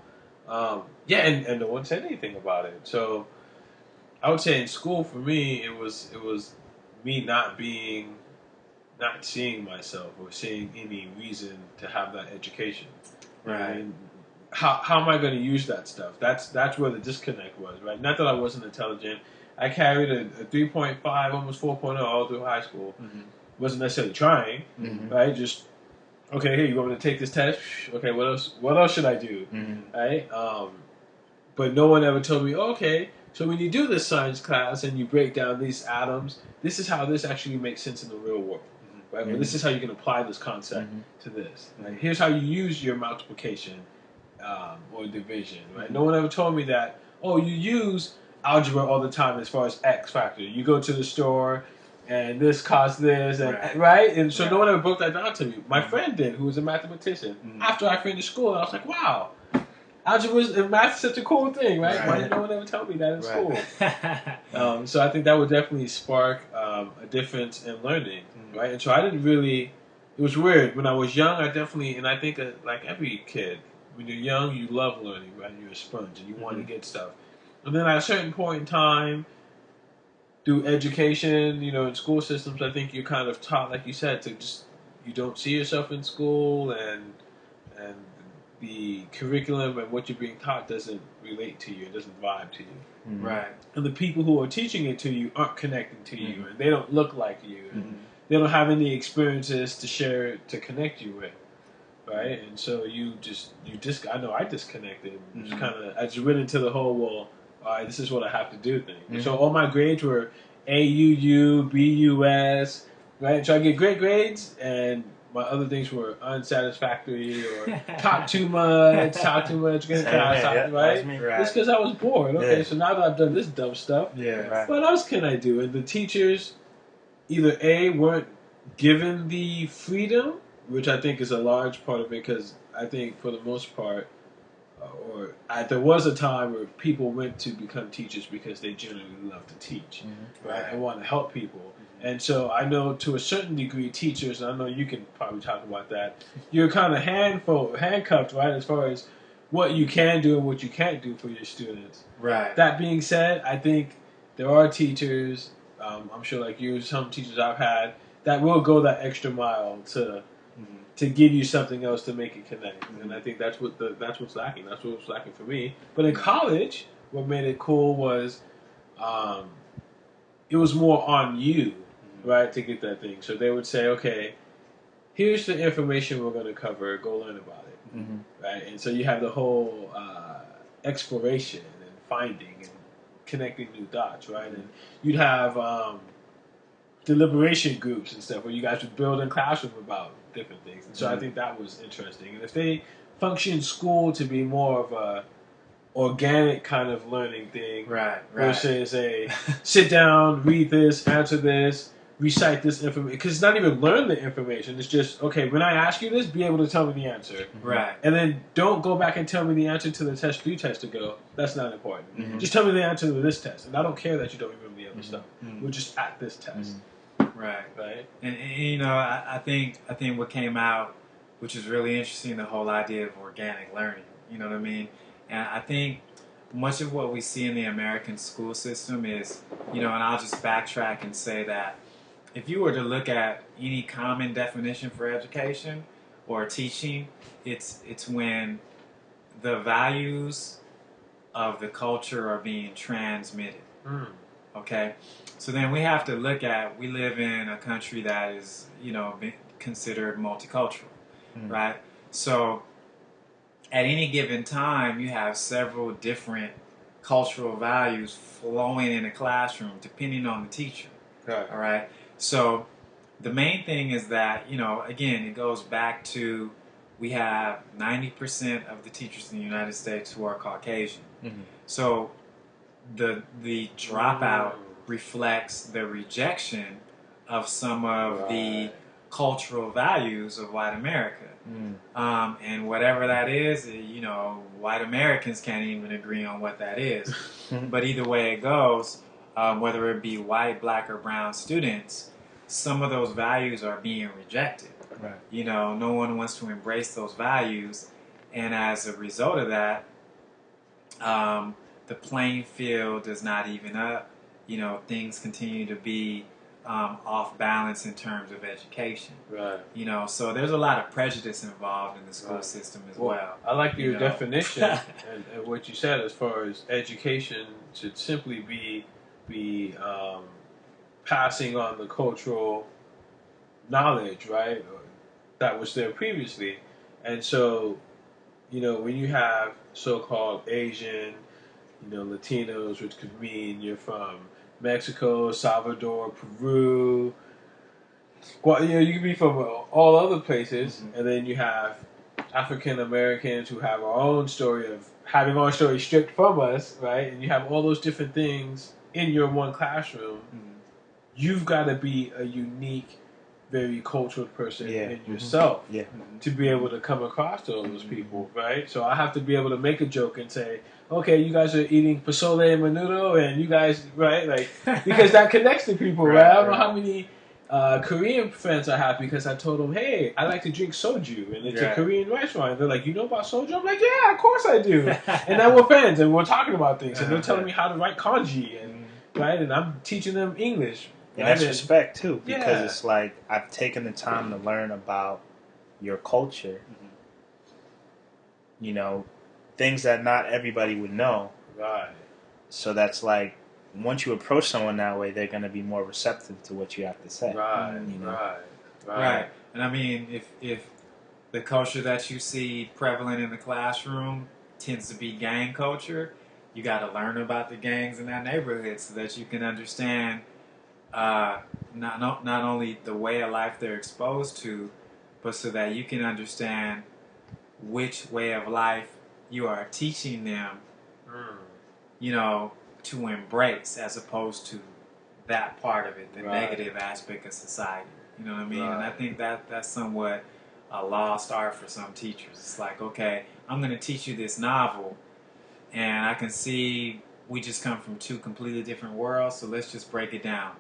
and no one said anything about it. So I would say in school for me, it was me not seeing myself or seeing any reason to have that education. Right. And how am I going to use that stuff? That's where the disconnect was, right? Not that I wasn't intelligent. I carried a 3.5, almost 4.0 all through high school. Wasn't necessarily trying, right? Just, okay, here, you want me to take this test? Okay, what else should I do? Right? But no one ever told me, okay, so when you do this science class and you break down these atoms, this is how this actually makes sense in the real world. Right? Well, this is how you can apply this concept to this. Right? Here's how you use your multiplication or division. Right? No one ever told me that, oh, you use algebra all the time as far as X factor. You go to the store and this costs this, and right? And so no one ever broke that down to me. My friend did, who was a mathematician. After I finished school, I was like, wow, algebra and math is such a cool thing, right? Why did no one ever tell me that in school? So I think that would definitely spark a difference in learning, right? And so I didn't really, it was weird. When I was young, I definitely, and I think like every kid, when you're young, you love learning, right? You're a sponge and you want to get stuff. And then at a certain point in time, through education, you know, in school systems, I think you're kind of taught, like you said, to just, you don't see yourself in school, and the curriculum and what you're being taught doesn't relate to you, it doesn't vibe to you. Right. And the people who are teaching it to you aren't connecting to you, and they don't look like you, and they don't have any experiences to share, to connect you with, right? And so I know I disconnected. Just kind of, I just went into the whole, well, all right, this is what I have to do thing. So all my grades were AUU, BUS, right? So I get great grades, and my other things were unsatisfactory or talk too much, right? Just because I was bored. Okay, so now that I've done this dumb stuff, what else can I do? And the teachers either A, weren't given the freedom, which I think is a large part of it, because I think for the most part, there was a time where people went to become teachers because they generally love to teach, right? And want to help people. And so I know to a certain degree teachers, and I know you can probably talk about that, you're kind of handcuffed, right, as far as what you can do and what you can't do for your students. Right. That being said, I think there are teachers, I'm sure like you, some teachers I've had, that will go that extra mile to give you something else to make it connect. And I think that's what's lacking. That's what was lacking for me. But in college, what made it cool was it was more on you, right, to get that thing. So they would say, okay, here's the information we're going to cover. Go learn about it, right? And so you have the whole exploration and finding and connecting new dots, right? And you'd have deliberation groups and stuff where you guys would build in classroom about different things. And so I think that was interesting. And if they function school to be more of a organic kind of learning thing, versus a sit down, read this, answer this, recite this information, because it's not even learn the information. It's just, okay, when I ask you this, be able to tell me the answer. Right. And then don't go back and tell me the answer to the test 3 tests ago. That's not important. Just tell me the answer to this test. And I don't care that you don't remember the other stuff. We're just at this test. Right. And you know, I think what came out, which is really interesting, the whole idea of organic learning. You know what I mean? And I think much of what we see in the American school system is, you know, and I'll just backtrack and say that if you were to look at any common definition for education or teaching, it's when the values of the culture are being transmitted. Okay, so then we have to look at, we live in a country that is, considered multicultural, Mm. right? So at any given time, you have several different cultural values flowing in a classroom depending on the teacher. Right. All right. So the main thing is that, again, it goes back to, we have 90% of the teachers in the United States who are Caucasian. Mhm. So the dropout reflects the rejection of some of the Right. cultural values of white America. Mm. And whatever that is, white Americans can't even agree on what that is. But either way it goes, whether it be white, black, or brown students, some of those values are being rejected. Right. No one wants to embrace those values. And as a result of that, the playing field does not even up. Things continue to be off balance in terms of education. Right. So there's a lot of prejudice involved in the school Right. system as well. I like your you know. definition and what you said as far as education should simply be passing on the cultural knowledge, right? That was there previously. And so, when you have so-called Asian, Latinos, which could mean you're from Mexico, Salvador, Peru. Well, you can be from all other places, and then you have African Americans who have our own story of having our story stripped from us, right? And you have all those different things in your one classroom. You've got to be a unique, very cultural person in yourself Yeah. to be able to come across to all those people, right? So I have to be able to make a joke and say, okay, you guys are eating pozole and menudo, and you guys, right? Like, because that connects to people, right? I don't know how many Korean friends I have because I told them, hey, I like to drink soju, and it's a Korean restaurant. And they're like, you know about soju? I'm like, yeah, of course I do. And now we're friends, and we're talking about things, and they're telling me how to write kanji, and right, and I'm teaching them English. And that's respect too, because Yeah. it's like I've taken the time to learn about your culture. Things that not everybody would know. Right. So that's like, once you approach someone that way, they're going to be more receptive to what you have to say. Right. Right. And I mean, if the culture that you see prevalent in the classroom tends to be gang culture, you got to learn about the gangs in that neighborhood so that you can understand not only the way of life they're exposed to, but so that you can understand which way of life you are teaching them, to embrace, as opposed to that part of it, the negative aspect of society. You know what I mean? And I think that's somewhat a lost art for some teachers. It's like, okay, I'm going to teach you this novel, and I can see we just come from two completely different worlds, so let's just break it down.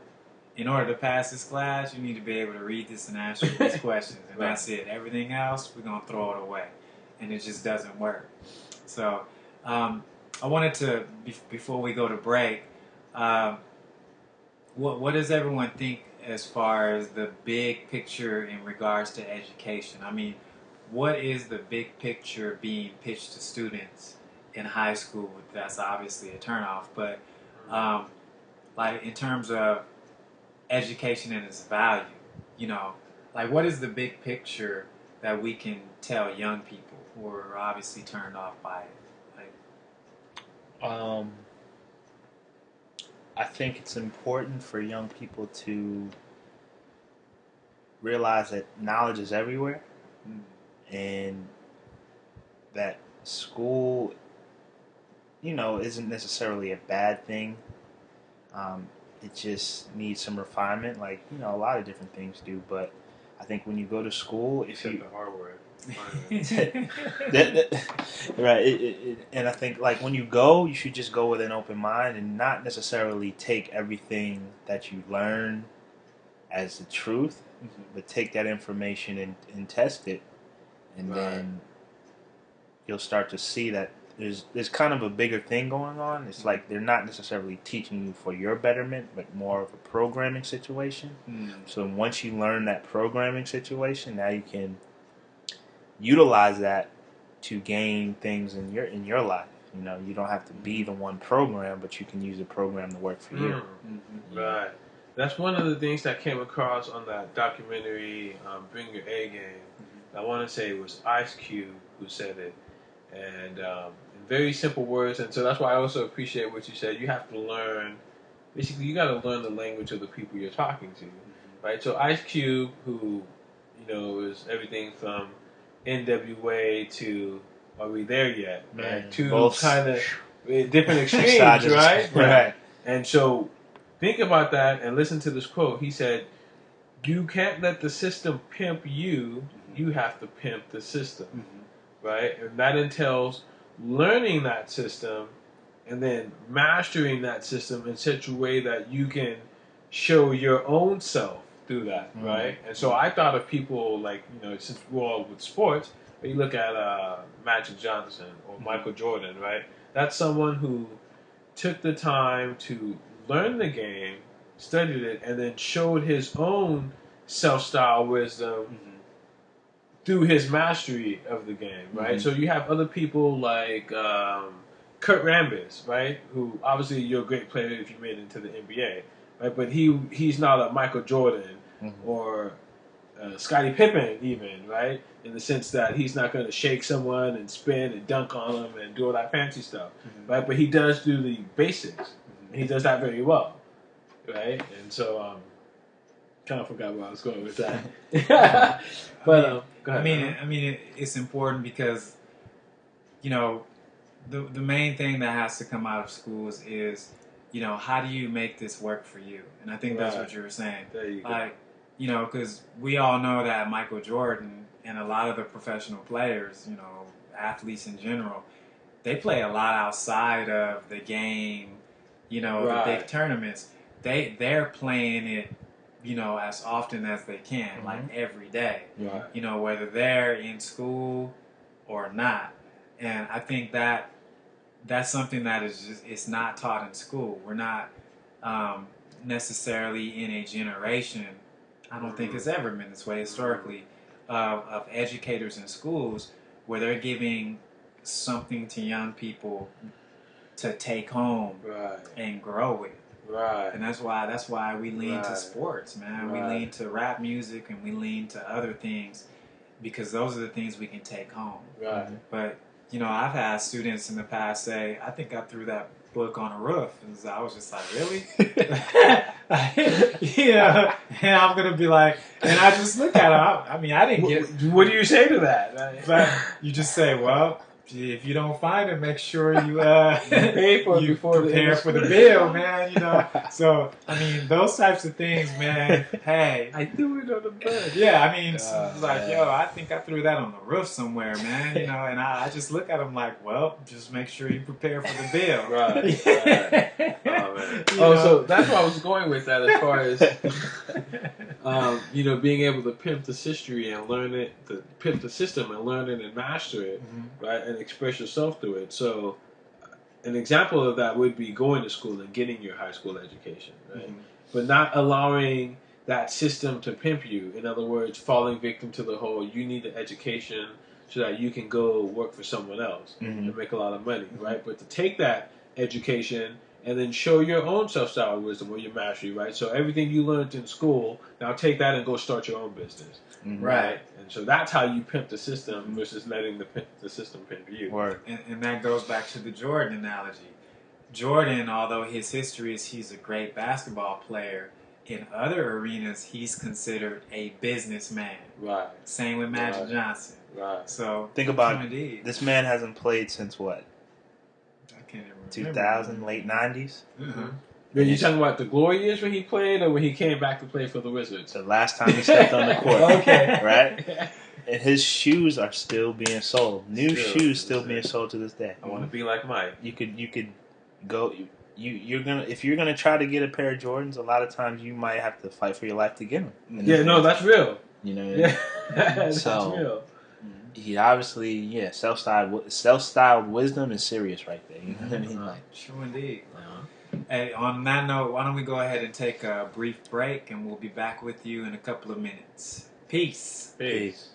In order to pass this class, you need to be able to read this and answer these questions, and that's it. Everything else, we're going to throw it away. And it just doesn't work. So I wanted to, before we go to break, what does everyone think as far as the big picture in regards to education? I mean, what is the big picture being pitched to students in high school? That's obviously a turnoff, but like in terms of education and its value, like what is the big picture that we can tell young people who are obviously turned off by it? I think it's important for young people to realize that knowledge is everywhere, and that school, isn't necessarily a bad thing. It just needs some refinement, like a lot of different things do. But I think when you go to school, if you the hard word. right, and I think like when you go, you should just go with an open mind and not necessarily take everything that you learn as the truth, but take that information and test it, and then you'll start to see that there's kind of a bigger thing going on. It's like they're not necessarily teaching you for your betterment, but more of a programming situation. So once you learn that programming situation, now you can utilize that to gain things in your life. You know, you don't have to be the one program, but you can use a program to work for you. Mm-hmm. Right. That's one of the things that came across on that documentary, Bring Your A Game. I want to say it was Ice Cube who said it. And in very simple words. And so that's why I also appreciate what you said. You have to learn, basically, you got to learn the language of the people you're talking to. Right? So Ice Cube, who, you know, is everything from NWA to Are We There Yet? Right? Two Both kind of different extremes, sides of the- right? right. And so think about that and listen to this quote. He said, "You can't let the system pimp you. You have to pimp the system." Right? And that entails learning that system and then mastering that system in such a way that you can show your own self through that, right? And so I thought of people like, you know, since we're all with sports, you look at Magic Johnson or Michael Jordan, right? That's someone who took the time to learn the game, studied it, and then showed his own self-style wisdom through his mastery of the game, right? So you have other people like Kurt Rambis, right? Who obviously you're a great player if you made it into the NBA, right? But he's not a Michael Jordan or Scottie Pippen even, right? In the sense that he's not going to shake someone and spin and dunk on them and do all that fancy stuff, right? But he does do the basics, and he does that very well, right? And so kind of forgot where I was going with that. But go ahead. I mean, it's important because, you know, the main thing that has to come out of schools is, you know, how do you make this work for you? And I think that's what you were saying. There you go. Like, you know, because we all know that Michael Jordan and a lot of the professional players, you know, athletes in general, they play a lot outside of the game, you know, the big tournaments. They're playing it, you know, as often as they can, like every day. Right. You know, whether they're in school or not. And I think that that's something that is just, it's not taught in school. We're not necessarily in a generation, I don't think it's ever been this way historically, of educators in schools where they're giving something to young people to take home and grow with. Right. And that's why we lean to sports, man. We lean to rap music and we lean to other things because those are the things we can take home. Right. But, you know, I've had students in the past say, I think I threw that book on a roof. And I was just like, really? Yeah. And I'm going to be like, and I just look at them. I mean, I didn't get... What do you say to that? But you just say, well... If you don't find it, make sure you pay for it you before prepare for the bill, man. You know, so I mean, those types of things, man. Hey, I threw it on the bed. Yeah, I mean, like, yo, I think I threw that on the roof somewhere, man. You know, and I just look at them like, well, just make sure you prepare for the bill. Right. Oh man. So that's where I was going with that, as far as you know, being able to pimp the history and learn it, to pimp the system and learn it and master it, right, and express yourself through it. So, an example of that would be going to school and getting your high school education, right, but not allowing that system to pimp you. In other words, falling victim to the whole you need an education so that you can go work for someone else and make a lot of money, right? But to take that education and then show your own self-style wisdom or your mastery, right? So everything you learned in school, now take that and go start your own business, right? And so that's how you pimp the system versus letting the system pimp you. And that goes back to the Jordan analogy. Jordan, although his history is he's a great basketball player, in other arenas he's considered a businessman. Right. Same with Magic Johnson. Right. So think about this man hasn't played since what? I can't even 2000, late 90s. Are you talking about the glory years when he played, or when he came back to play for the Wizards? The last time he stepped on the court. Okay. Right? And his shoes are still being sold. New shoes still being sold to this day. I want to be like Mike. You could go. If you're gonna try to get a pair of Jordans, a lot of times you might have to fight for your life to get them. Yeah, no, that's real. You know. Yeah, that's real. He obviously, self-styled wisdom is serious right there. You know what I mean? Like, true indeed. Hey, on that note, why don't we go ahead and take a brief break, and we'll be back with you in a couple of minutes. Peace. Peace.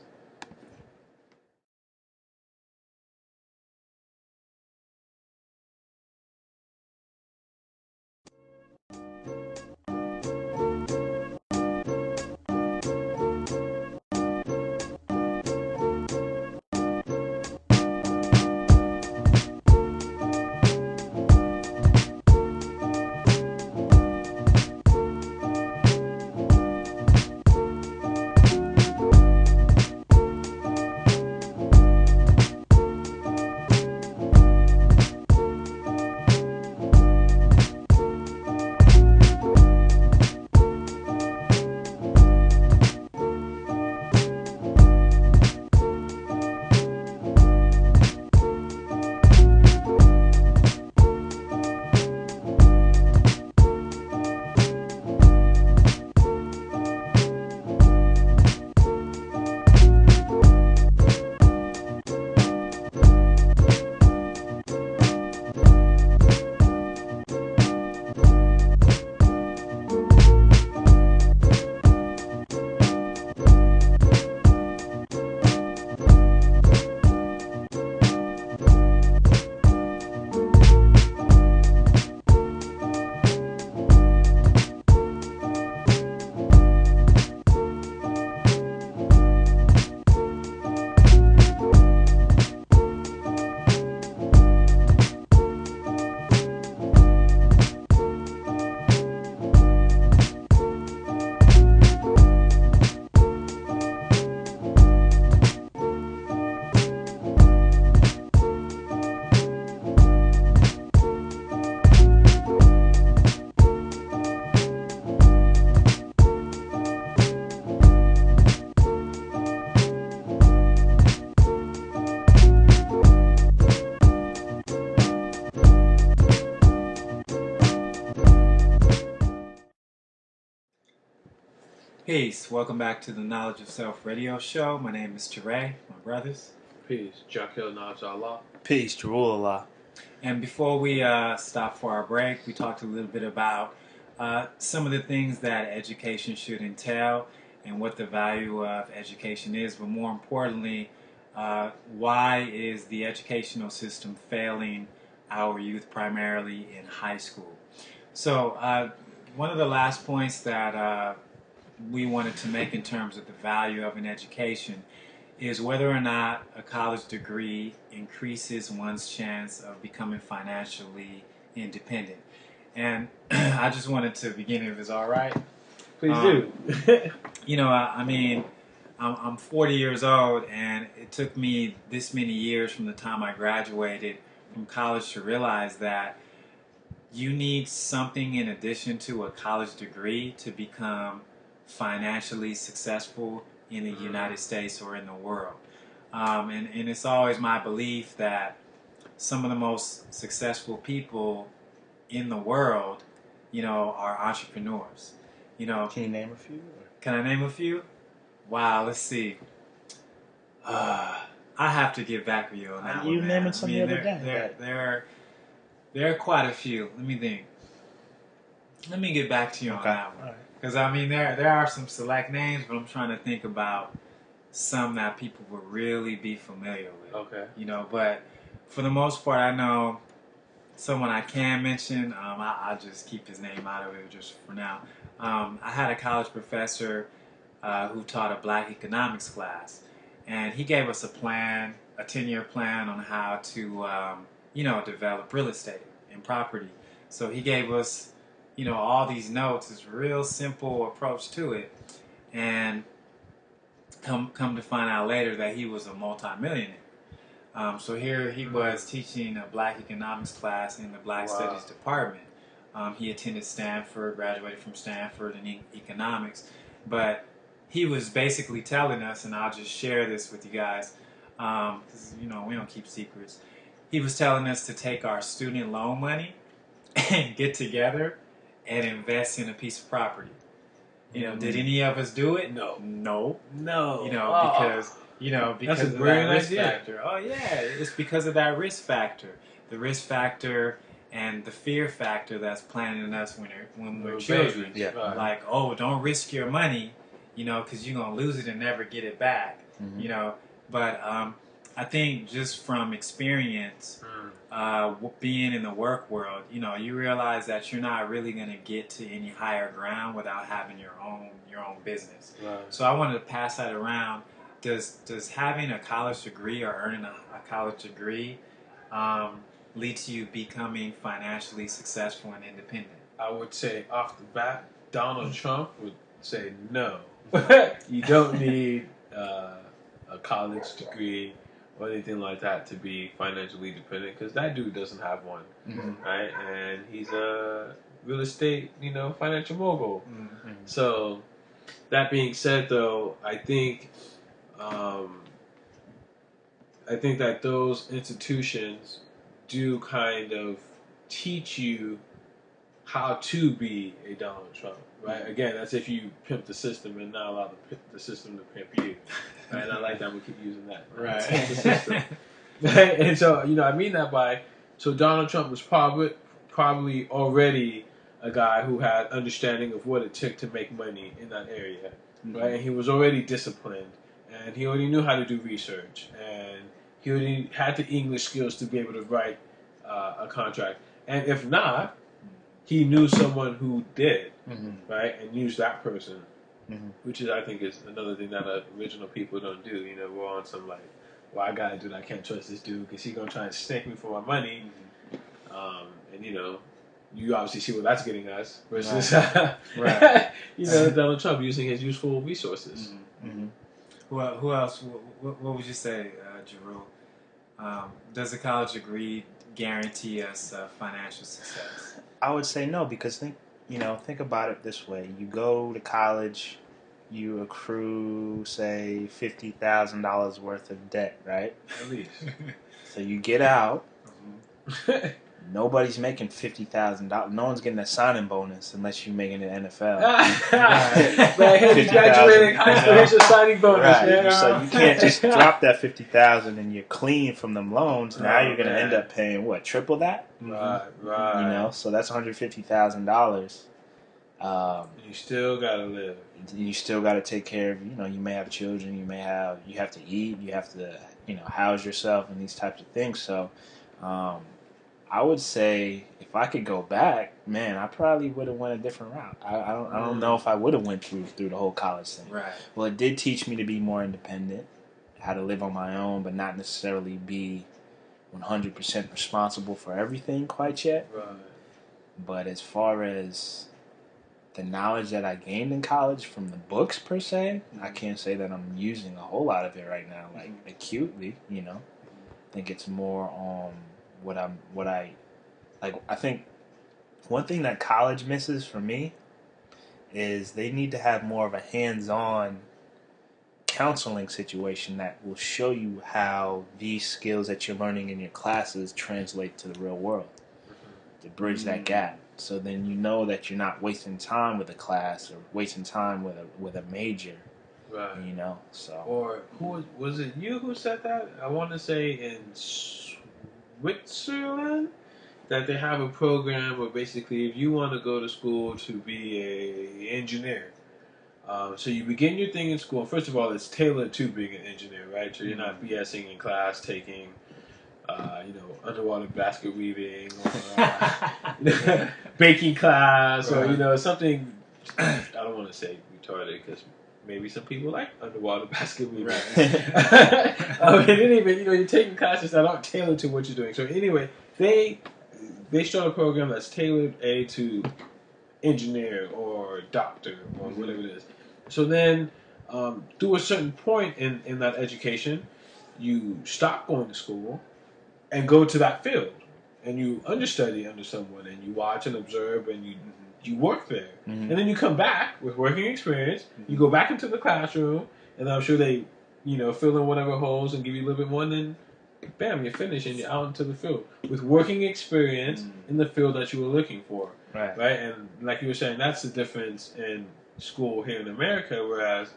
Peace. Welcome back to the Knowledge of Self radio show. My name is Teray, my brothers. Peace. Jakil Naj Allah. Peace, Jarullah. And before we stop for our break, we talked a little bit about some of the things that education should entail and what the value of education is, but more importantly, why is the educational system failing our youth primarily in high school? So one of the last points that we wanted to make in terms of the value of an education is whether or not a college degree increases one's chance of becoming financially independent. And I just wanted to begin, if it's all right. Please do. You know, I mean, I'm 40 years old, and it took me this many years from the time I graduated from college to realize that you need something in addition to a college degree to become financially successful in the United States or in the world. And it's always my belief that some of the most successful people in the world, you know, are entrepreneurs. You know, Can you name a few? can I name a few? Wow, let's see. I have to get back with you on that one. You man. naming some the other there, day. there are quite a few. Let me think. Let me get back to you on that one. All right. Because, I mean, there are some select names, but I'm trying to think about some that people would really be familiar with. Okay. You know, but for the most part, I know someone I can mention. I'll just keep his name out of it just for now. I had a college professor who taught a black economics class, and he gave us a plan, a 10-year plan on how to, you know, develop real estate and property. So he gave us, you know, all these notes. It's a real simple approach to it, and come to find out later that he was a multimillionaire. So here he was teaching a black economics class in the Black Studies department. He attended Stanford, graduated from Stanford in economics, but he was basically telling us, and I'll just share this with you guys, because you know we don't keep secrets. He was telling us to take our student loan money and get together and invest in a piece of property. You know, did any of us do it? No. No. No. You know, because That's a of that brilliant risk idea. factor. Oh yeah, it's because of that risk factor. The risk factor and the fear factor that's planted in us when we're children. Yeah. Right. Like, oh, don't risk your money, you know, because you're gonna lose it and never get it back. Mhm. You know, but I think just from experience, being in the work world, you know, you realize that you're not really gonna get to any higher ground without having your own business. Right. So I wanted to pass that around. Does having a college degree or earning a college degree lead to you becoming financially successful and independent? I would say off the bat, Donald Trump would say no. You don't need a college degree or anything like that to be financially dependent, because that dude doesn't have one, right? And he's a real estate, you know, financial mogul. Mm-hmm. So that being said, though, I think that those institutions do kind of teach you how to be a Donald Trump, right? Again, that's if you pimp the system and not allow the system to pimp you. Right? And I like that we keep using that. Right. Pimp the system. Right? And so, you know, I mean that by, so Donald Trump was probably already a guy who had understanding of what it took to make money in that area, right? And he was already disciplined, and he already knew how to do research, and he already had the English skills to be able to write a contract. And if not, he knew someone who did, right, and used that person, which is, I think, is another thing that original people don't do. You know, we're on some like, well, I gotta do that. I can't trust this dude because he's gonna try and snake me for my money. And you know, you obviously see what that's getting us versus, Right. you know, Donald Trump using his useful resources. Who else? What would you say, Jerul? Does a college degree guarantee us financial success? I would say no, because think about it this way: you go to college, you accrue, say, $50,000 worth of debt, right? At least. So you get out, nobody's making $50,000. No one's getting a signing bonus unless you're making an NFL. Right, hey, you graduated high school, here's your signing bonus. Right. Yeah. So you can't just drop that $50,000 and you're clean from them loans. Now you're going to end man. up paying what, triple that? Right, right. You know, so that's $150,000. You still gotta live. You still got to take care of, you may have children, you have to eat, you have to, house yourself and these types of things. So, I would say if I could go back, man, I probably would have went a different route. I don't know if I would have went through the whole college thing. Right. Well, it did teach me to be more independent, how to live on my own, but not necessarily be 100% responsible for everything quite yet. Right. But as far as the knowledge that I gained in college from the books per se, I can't say that I'm using a whole lot of it right now, like acutely. I think it's more on what I like. I think one thing that college misses for me is they need to have more of a hands-on counseling situation that will show you how these skills that you're learning in your classes translate to the real world, to bridge that gap. So then you know that you're not wasting time with a class or wasting time with a major. Right. So. Or who was it? You who said that? I want to say in Switzerland that they have a program where basically if you want to go to school to be a engineer, so you begin your thing in school. First of all, it's tailored to being an engineer, right? So you're not BSing in class, taking underwater basket weaving or baking class, or something. I don't want to say retarded because maybe some people like underwater basket weaving. Right. And anyway, you're taking classes that aren't tailored to what you're doing. So anyway, they start a program that's tailored to engineer or doctor or whatever it is. So then, through a certain point in that education, you stop going to school and go to that field, and you understudy under someone, and you watch and observe, and you work there, and then you come back with working experience. You go back into the classroom, and I'm sure they, fill in whatever holes and give you a little bit more, and then, bam, you're finished, and you're out into the field with working experience in the field that you were looking for, right? And like you were saying, that's the difference in school here in America, whereas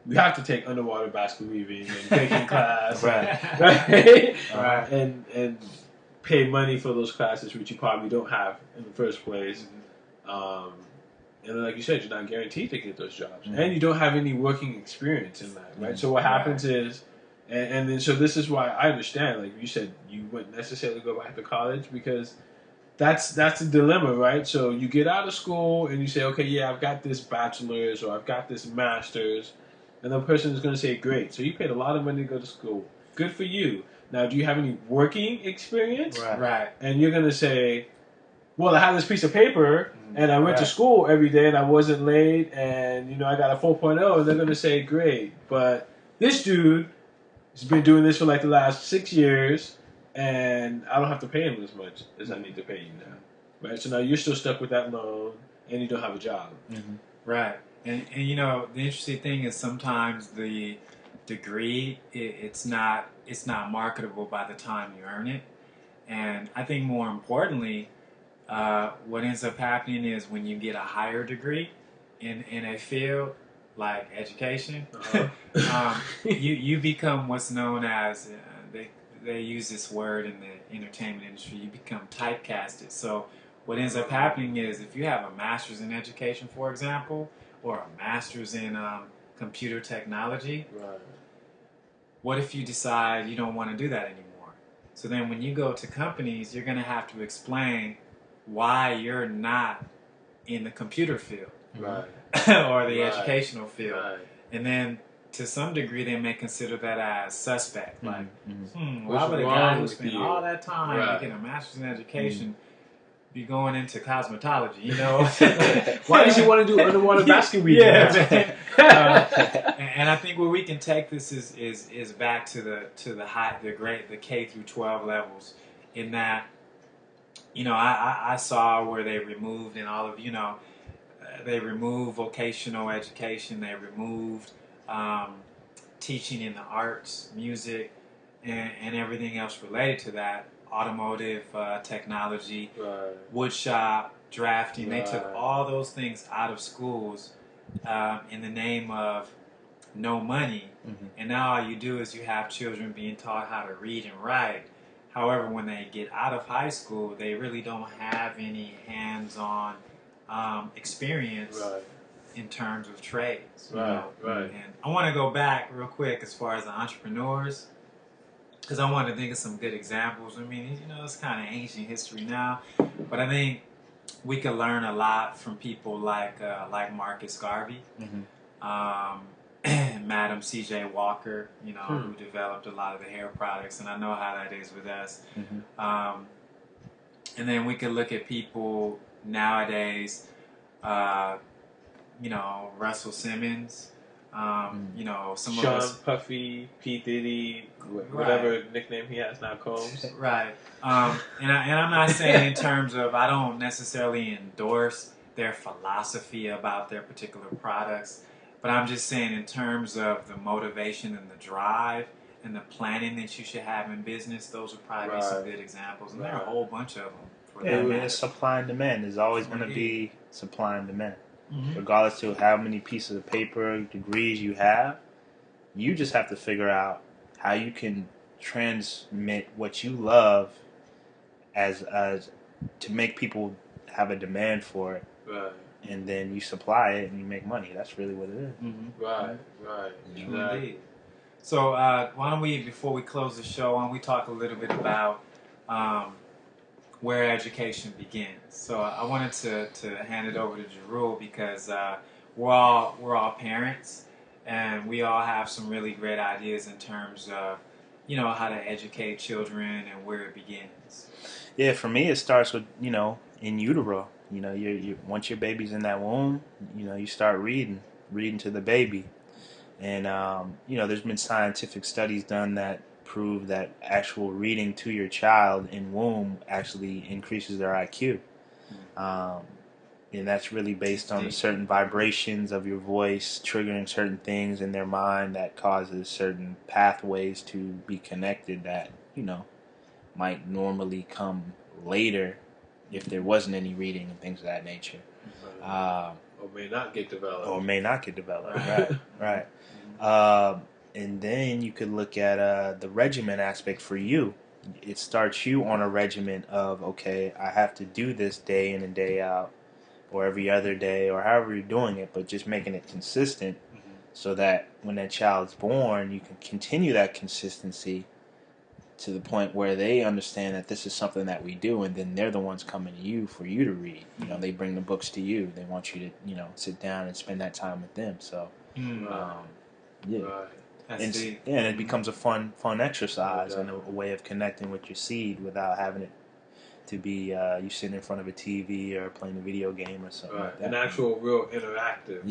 we have to take underwater basket weaving and baking class, right? And pay money for those classes, which you probably don't have in the first place. And then, like you said, you're not guaranteed to get those jobs, and you don't have any working experience in that, right? So what happens is, and then so this is why I understand, like you said, you wouldn't necessarily go back to college because that's a dilemma, right? So you get out of school and you say, okay, yeah, I've got this bachelor's or I've got this master's. And the person is going to say, great, so you paid a lot of money to go to school. Good for you. Now, do you have any working experience? Right. And you're going to say, well, I have this piece of paper, and I went to school every day, and I wasn't late, and, I got a 4.0, and they're going to say, great. But this dude has been doing this for like the last 6 years, and I don't have to pay him as much as I need to pay you now. Right? So now you're still stuck with that loan, and you don't have a job. Right. And the interesting thing is sometimes the degree it's not marketable by the time you earn it, and I think more importantly, what ends up happening is when you get a higher degree in a field like education, you become what's known as they use this word in the entertainment industry. You become typecasted. So what ends up happening is if you have a master's in education, for example, or a master's in computer technology, what if you decide you don't want to do that anymore? So then when you go to companies, you're going to have to explain why you're not in the computer field or the educational field. And then to some degree, they may consider that as suspect. Like, why would a guy who spent all that time to get a master's in education be going into cosmetology, Why does he want to do underwater basket weaving? And I think where we can take this is back to the K through 12 levels, in that, I saw where they removed in all of, they removed vocational education, they removed teaching in the arts, music, and everything else related to that. automotive technology, Right. wood shop, drafting. They took Right. all those things out of schools in the name of no money. Mhm. And now all you do is you have children being taught how to read and write. However, when they get out of high school, they really don't have any hands-on experience Right. in terms of trades. You Right. know? Right. And I want to go back real quick as far as the entrepreneurs, because I want to think of some good examples. I mean, you know, it's kind of ancient history now, but I think we could learn a lot from people like Marcus Garvey, Madam C.J. Walker, you know, who developed a lot of the hair products, and I know how that is with us. And then we could look at people nowadays, you know, Russell Simmons, you know, some Sean of us. Puffy, P. Diddy, whatever nickname he has now, Combs. Right. And I'm not saying in terms of, I don't necessarily endorse their philosophy about their particular products, but I'm just saying in terms of the motivation and the drive and the planning that you should have in business, those would probably be some good examples. And there are a whole bunch of them. For Yeah, that I mean, matter. it's supply and demand. There's always going to be supply and demand. Mhm. Regardless to how many pieces of paper, degrees you have, you just have to figure out how you can transmit what you love as to make people have a demand for it. Right. And then you supply it and you make money. That's really what it is. Right. Right. True indeed. So why don't we, before we close the show, why don't we talk a little bit about where education begins? So I wanted to hand it over to Jerul because we're all parents and we all have some really great ideas in terms of, you know, how to educate children and where it begins. Yeah, for me, it starts with, you know, in utero. You know, you once your baby's in that womb, you know, you start reading to the baby. And, you know, there's been scientific studies done that prove that actual reading to your child in womb actually increases their IQ. And that's really based on certain vibrations of your voice triggering certain things in their mind that causes certain pathways to be connected that, you know, might normally come later if there wasn't any reading and things of that nature. Or may not get developed. Right. And then you could look at the regimen aspect for you. It starts you on a regimen of, okay, I have to do this day in and day out, or every other day, or however you're doing it, but just making it consistent so that when that child's born, you can continue that consistency to the point where they understand that this is something that we do, and then they're the ones coming to you for you to read. You know, they bring the books to you. They want you to, you know, sit down and spend that time with them. So, yeah. Right. That's deep. Yeah, and it becomes a fun exercise and a way of connecting with your seed without having it to be you sitting in front of a TV or playing a video game or something like that. An actual, real interactive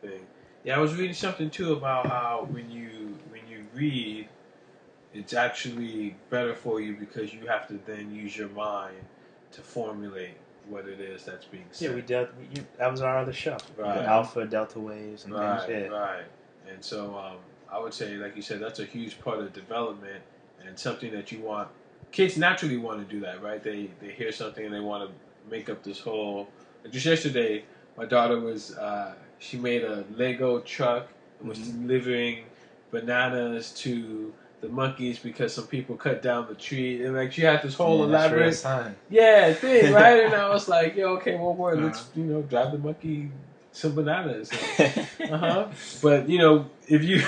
thing. Yeah, I was reading something too about how when you read, it's actually better for you because you have to then use your mind to formulate what it is that's being said. Yeah, that was our other show. Right. The alpha, delta waves, and things. Yeah. Right. And so I would say, like you said, that's a huge part of development and something that you want. Kids naturally want to do that, right? They hear something and they want to make up this whole. Just yesterday, my daughter was she made a Lego truck and was delivering bananas to the monkeys because some people cut down the tree, and like she had this whole elaborate thing, right? And I was like, "Yo, okay, one more. Let's drive the monkey some bananas." But if you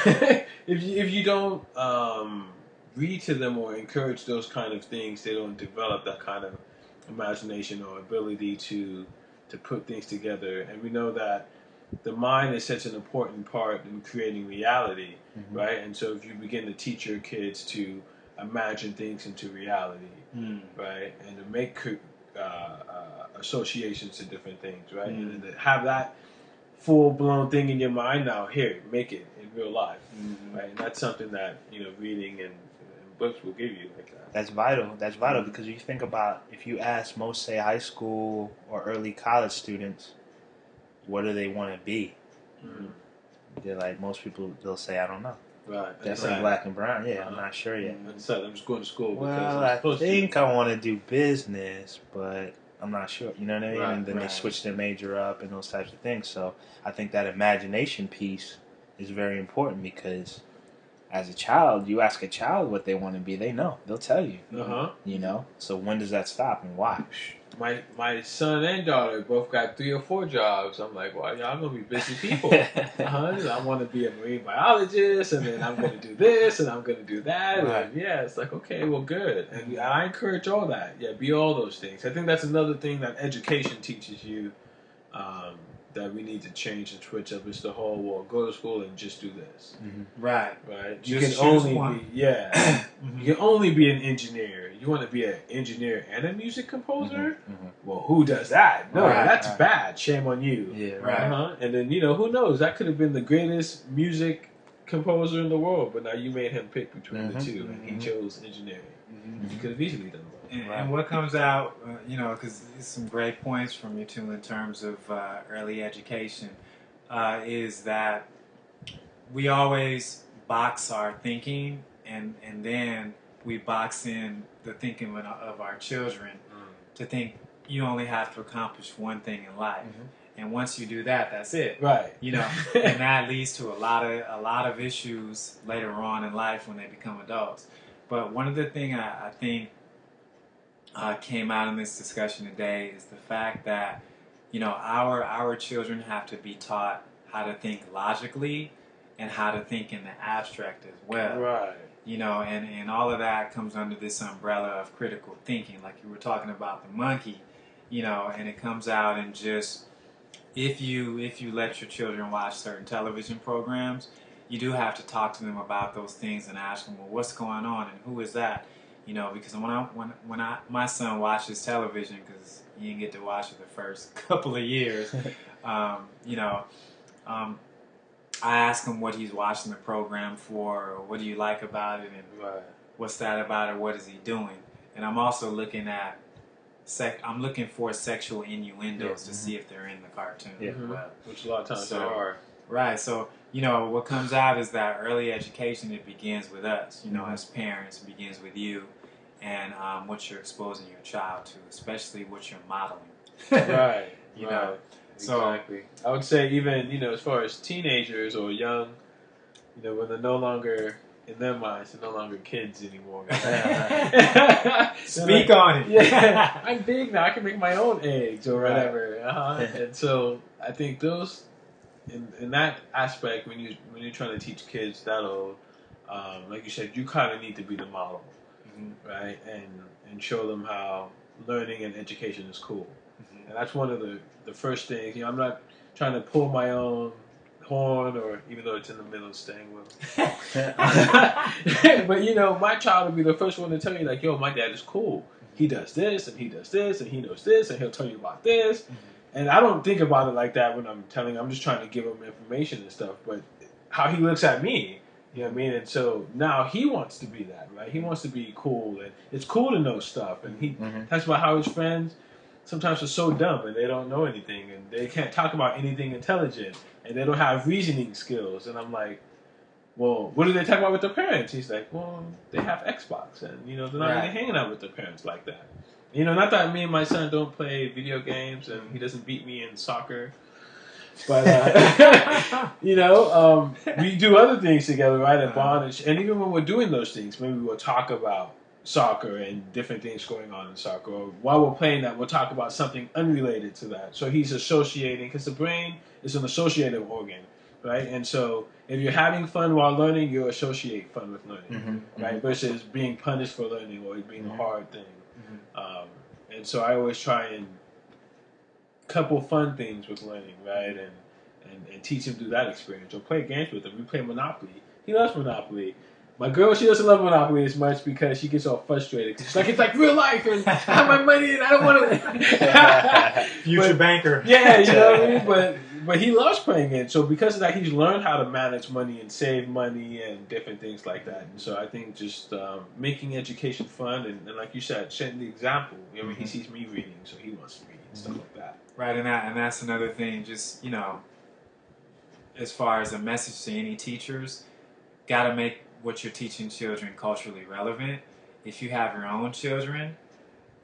if you don't read to them or encourage those kind of things, they don't develop that kind of imagination or ability to put things together. And we know that the mind is such an important part in creating reality, right? And so if you begin to teach your kids to imagine things into reality, right, and to make associations to different things, right, and to have that full-blown thing in your mind, now here, make it in real life, right? And that's something that reading and books will give you like that. That's vital. That's vital because you think about, if you ask most, say, high school or early college students, what do they want to be? They're like, most people, they'll say, I don't know. Right. That's Right. in black and brown. Yeah, I'm not sure yet. And so I'm just going to school because Well, I'm I supposed think to. I want to do business, but I'm not sure. You know what I mean? Right, And then they right. switch their major up and those types of things. So I think that imagination piece is very important because as a child, you ask a child what they want to be, they know. They'll tell you. Uh-huh. You know? So when does that stop and why? My son and daughter both got 3 or 4 jobs. I'm like, well, y'all gonna be busy people. I want to be a marine biologist, and then I'm gonna do this, and I'm gonna do that. Right. And yeah, it's like, okay, well, good. And I encourage all that. Yeah, be all those things. I think that's another thing that education teaches you that we need to change and switch up. Is the whole, well, go to school and just do this. Right. Right. Just You can choose only one. be You can only be an engineer. You want to be an engineer and a music composer? Well, who does that? No, Right, that's right. bad. Shame on you. Yeah, Right. right. And then who knows? That could have been the greatest music composer in the world, but now you made him pick between the two, and he chose engineering. He could have easily done both. And what comes out, because there's some great points from you two in terms of early education, is that we always box our thinking, and then we box in the thinking of our children to think you only have to accomplish one thing in life, and once you do that, that's it. Right. And that leads to a lot of issues later on in life when they become adults. But one of the things I think came out in this discussion today is the fact that our children have to be taught how to think logically and how to think in the abstract as well. Right. And all of that comes under this umbrella of critical thinking, like you were talking about the monkey, and it comes out in just if you let your children watch certain television programs, you do have to talk to them about those things and ask them, well, what's going on and who is that? Because when my son watches television, because he didn't get to watch it the first couple of years, I ask him what he's watching the program for, or what do you like about it, and what's that about it, what is he doing? And I'm also looking at I'm looking for sexual innuendos to see if they're in the cartoon as well. Which a lot of times So- they are. Right, so what comes out is that early education, it begins with us, as parents, it begins with you, and what you're exposing your child to, especially what you're modeling. Right. You right. know, so- Exactly. I would say even, as far as teenagers or young, when they're no longer, in their minds, they're no longer kids anymore. Speak on it. Yeah, I'm big now. I can make my own eggs or Right. whatever. And so I think those, in that aspect, when you're trying to teach kids that old, like you said, you kind of need to be the model, right? And show them how learning and education is cool. And that's one of the first things. I'm not trying to pull my own horn, or even though it's in the middle of staying with them. But my child will be the first one to tell you, like, yo, my dad is cool. He does this, and he does this, and he knows this, and he'll tell you about this. And I don't think about it like that when I'm telling him. I'm just trying to give him information and stuff. But how he looks at me, you know what I mean? And so now he wants to be that, right? He wants to be cool, and it's cool to know stuff. And he talks about how his friends sometimes are so dumb and they don't know anything, and they can't talk about anything intelligent, and they don't have reasoning skills. And I'm like, well, what do they talk about with their parents? He's like, well, they have Xbox, and they're not Right. really hanging out with their parents like that. Not that me and my son don't play video games, and he doesn't beat me in soccer, but we do other things together, right? And bond, and even when we're doing those things, maybe we'll talk about soccer and different things going on in soccer. Or while we're playing that, we'll talk about something unrelated to that. So he's associating, because the brain is an associative organ, right? And so if you're having fun while learning, you associate fun with learning, right? Versus being punished for learning or it being a hard thing. And so I always try and couple fun things with learning, right? And teach him through that experience. Or play games with him. We play Monopoly. He loves Monopoly. My girl, she doesn't love Monopoly as much because she gets all frustrated. She's like, it's like real life, and I have my money, and I don't want to. Future banker. Yeah, you know what I mean? But he loves playing it. So because of that, he's learned how to manage money and save money and different things like that. And so I think just making education fun and like you said, setting the example. He sees me reading, so he wants to read and stuff like that. Right, and that's another thing. Just as far as a message to any teachers, got to make what you're teaching children culturally relevant. If you have your own children,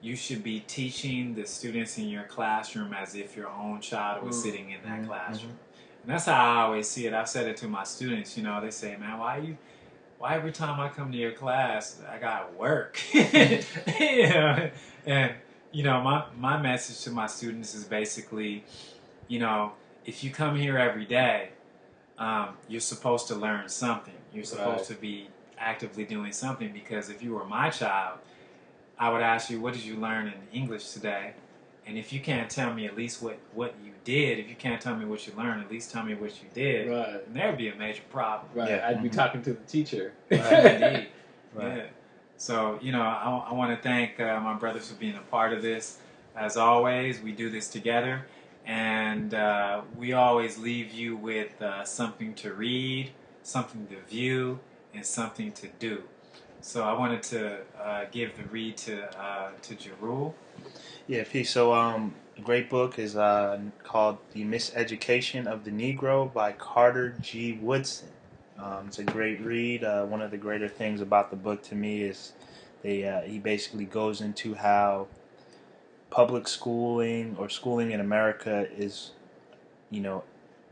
you should be teaching the students in your classroom as if your own child was sitting in that classroom. And that's how I always see it. I've said it to my students. You know, they say, "Man, why every time I come to your class, I got work?" You know, and you know, my message to my students is basically, you know, if you come here every day, you're supposed to learn something. You're supposed to be actively doing something, because if you were my child, I would ask you, what did you learn in English today? And if you can't tell me at least what you did, if you can't tell me what you learned, at least tell me what you did. Right. And there would be a major problem. Right. Yeah. I'd be talking to the teacher. Right, indeed. Right. Yeah. So, you know, I want to thank my brothers for being a part of this. As always, we do this together. And we always leave you with something to read, something to view, and something to do. So I wanted to give the read to Jarul. Yeah, peace. So, a great book is called The Miseducation of the Negro by Carter G. Woodson. It's a great read. One of the greater things about the book to me is he basically goes into how public schooling or schooling in America is, you know,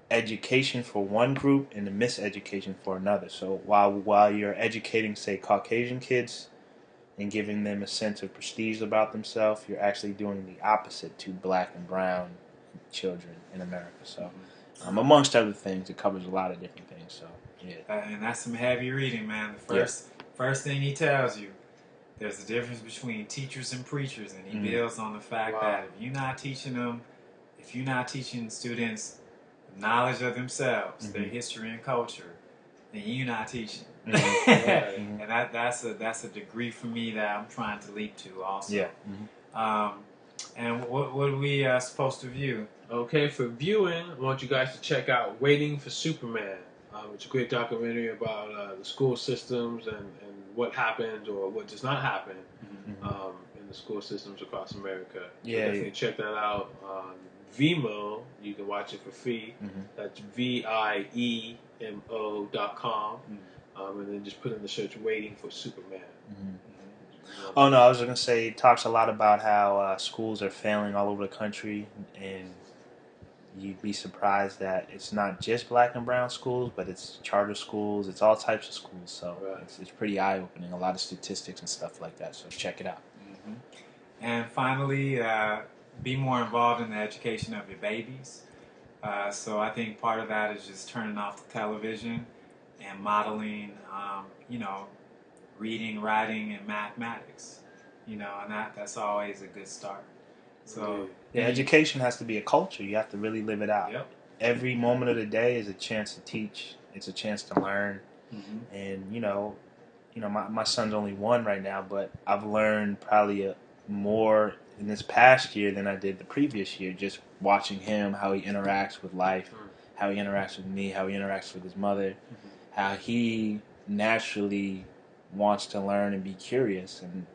education for one group and the miseducation for another. So while you're educating, say, Caucasian kids and giving them a sense of prestige about themselves, you're actually doing the opposite to black and brown children in America. So, amongst other things, it covers a lot of different things. So, yeah. And that's some heavy reading, man. The first thing he tells you, there's a difference between teachers and preachers, and he builds on the fact that if you're not teaching students knowledge of themselves, their history and culture, then you're not teaching. And that's a degree for me that I'm trying to leap to also. Yeah. And what are we supposed to view? Okay, for viewing, I want you guys to check out Waiting for Superman. It's a great documentary about the school systems and what happened or what does not happen in the school systems across America. Yeah, So definitely check that out on Vimeo. You can watch it for free. That's VIEMO.com. And then just put in the search Waiting for Superman. Oh, no, I was going to say it talks a lot about how schools are failing all over the country, and you'd be surprised that it's not just black and brown schools, but it's charter schools, it's all types of schools. So it's pretty eye-opening, a lot of statistics and stuff like that. So check it out. And finally, be more involved in the education of your babies. So I think part of that is just turning off the television and modeling, you know, reading, writing, and mathematics. You know, and that's always a good start. So yeah, education has to be a culture. You have to really live it out. Yep. Every moment of the day is a chance to teach. It's a chance to learn. And you know, my son's only 1 right now, but I've learned probably more in this past year than I did the previous year. Just watching him, how he interacts with life, how he interacts with me, how he interacts with his mother, how he naturally wants to learn and be curious. And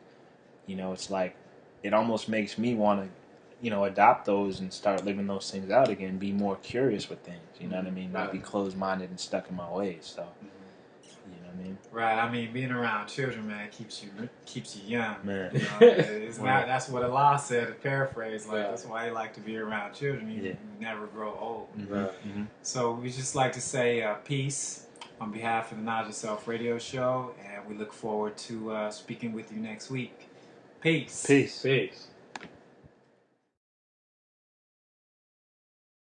you know, it's like it almost makes me want to, you know, adopt those and start living those things out again, be more curious with things, you know what I mean? Not be closed-minded and stuck in my ways, so, you know what I mean? Right, I mean, being around children, man, keeps you young. Man. You know, it's not, that's what Allah said, to paraphrase, like, that's why you like to be around children, you never grow old. So we just like to say peace on behalf of the Knowledge Yourself radio show, and we look forward to speaking with you next week. Peace. Peace. Peace.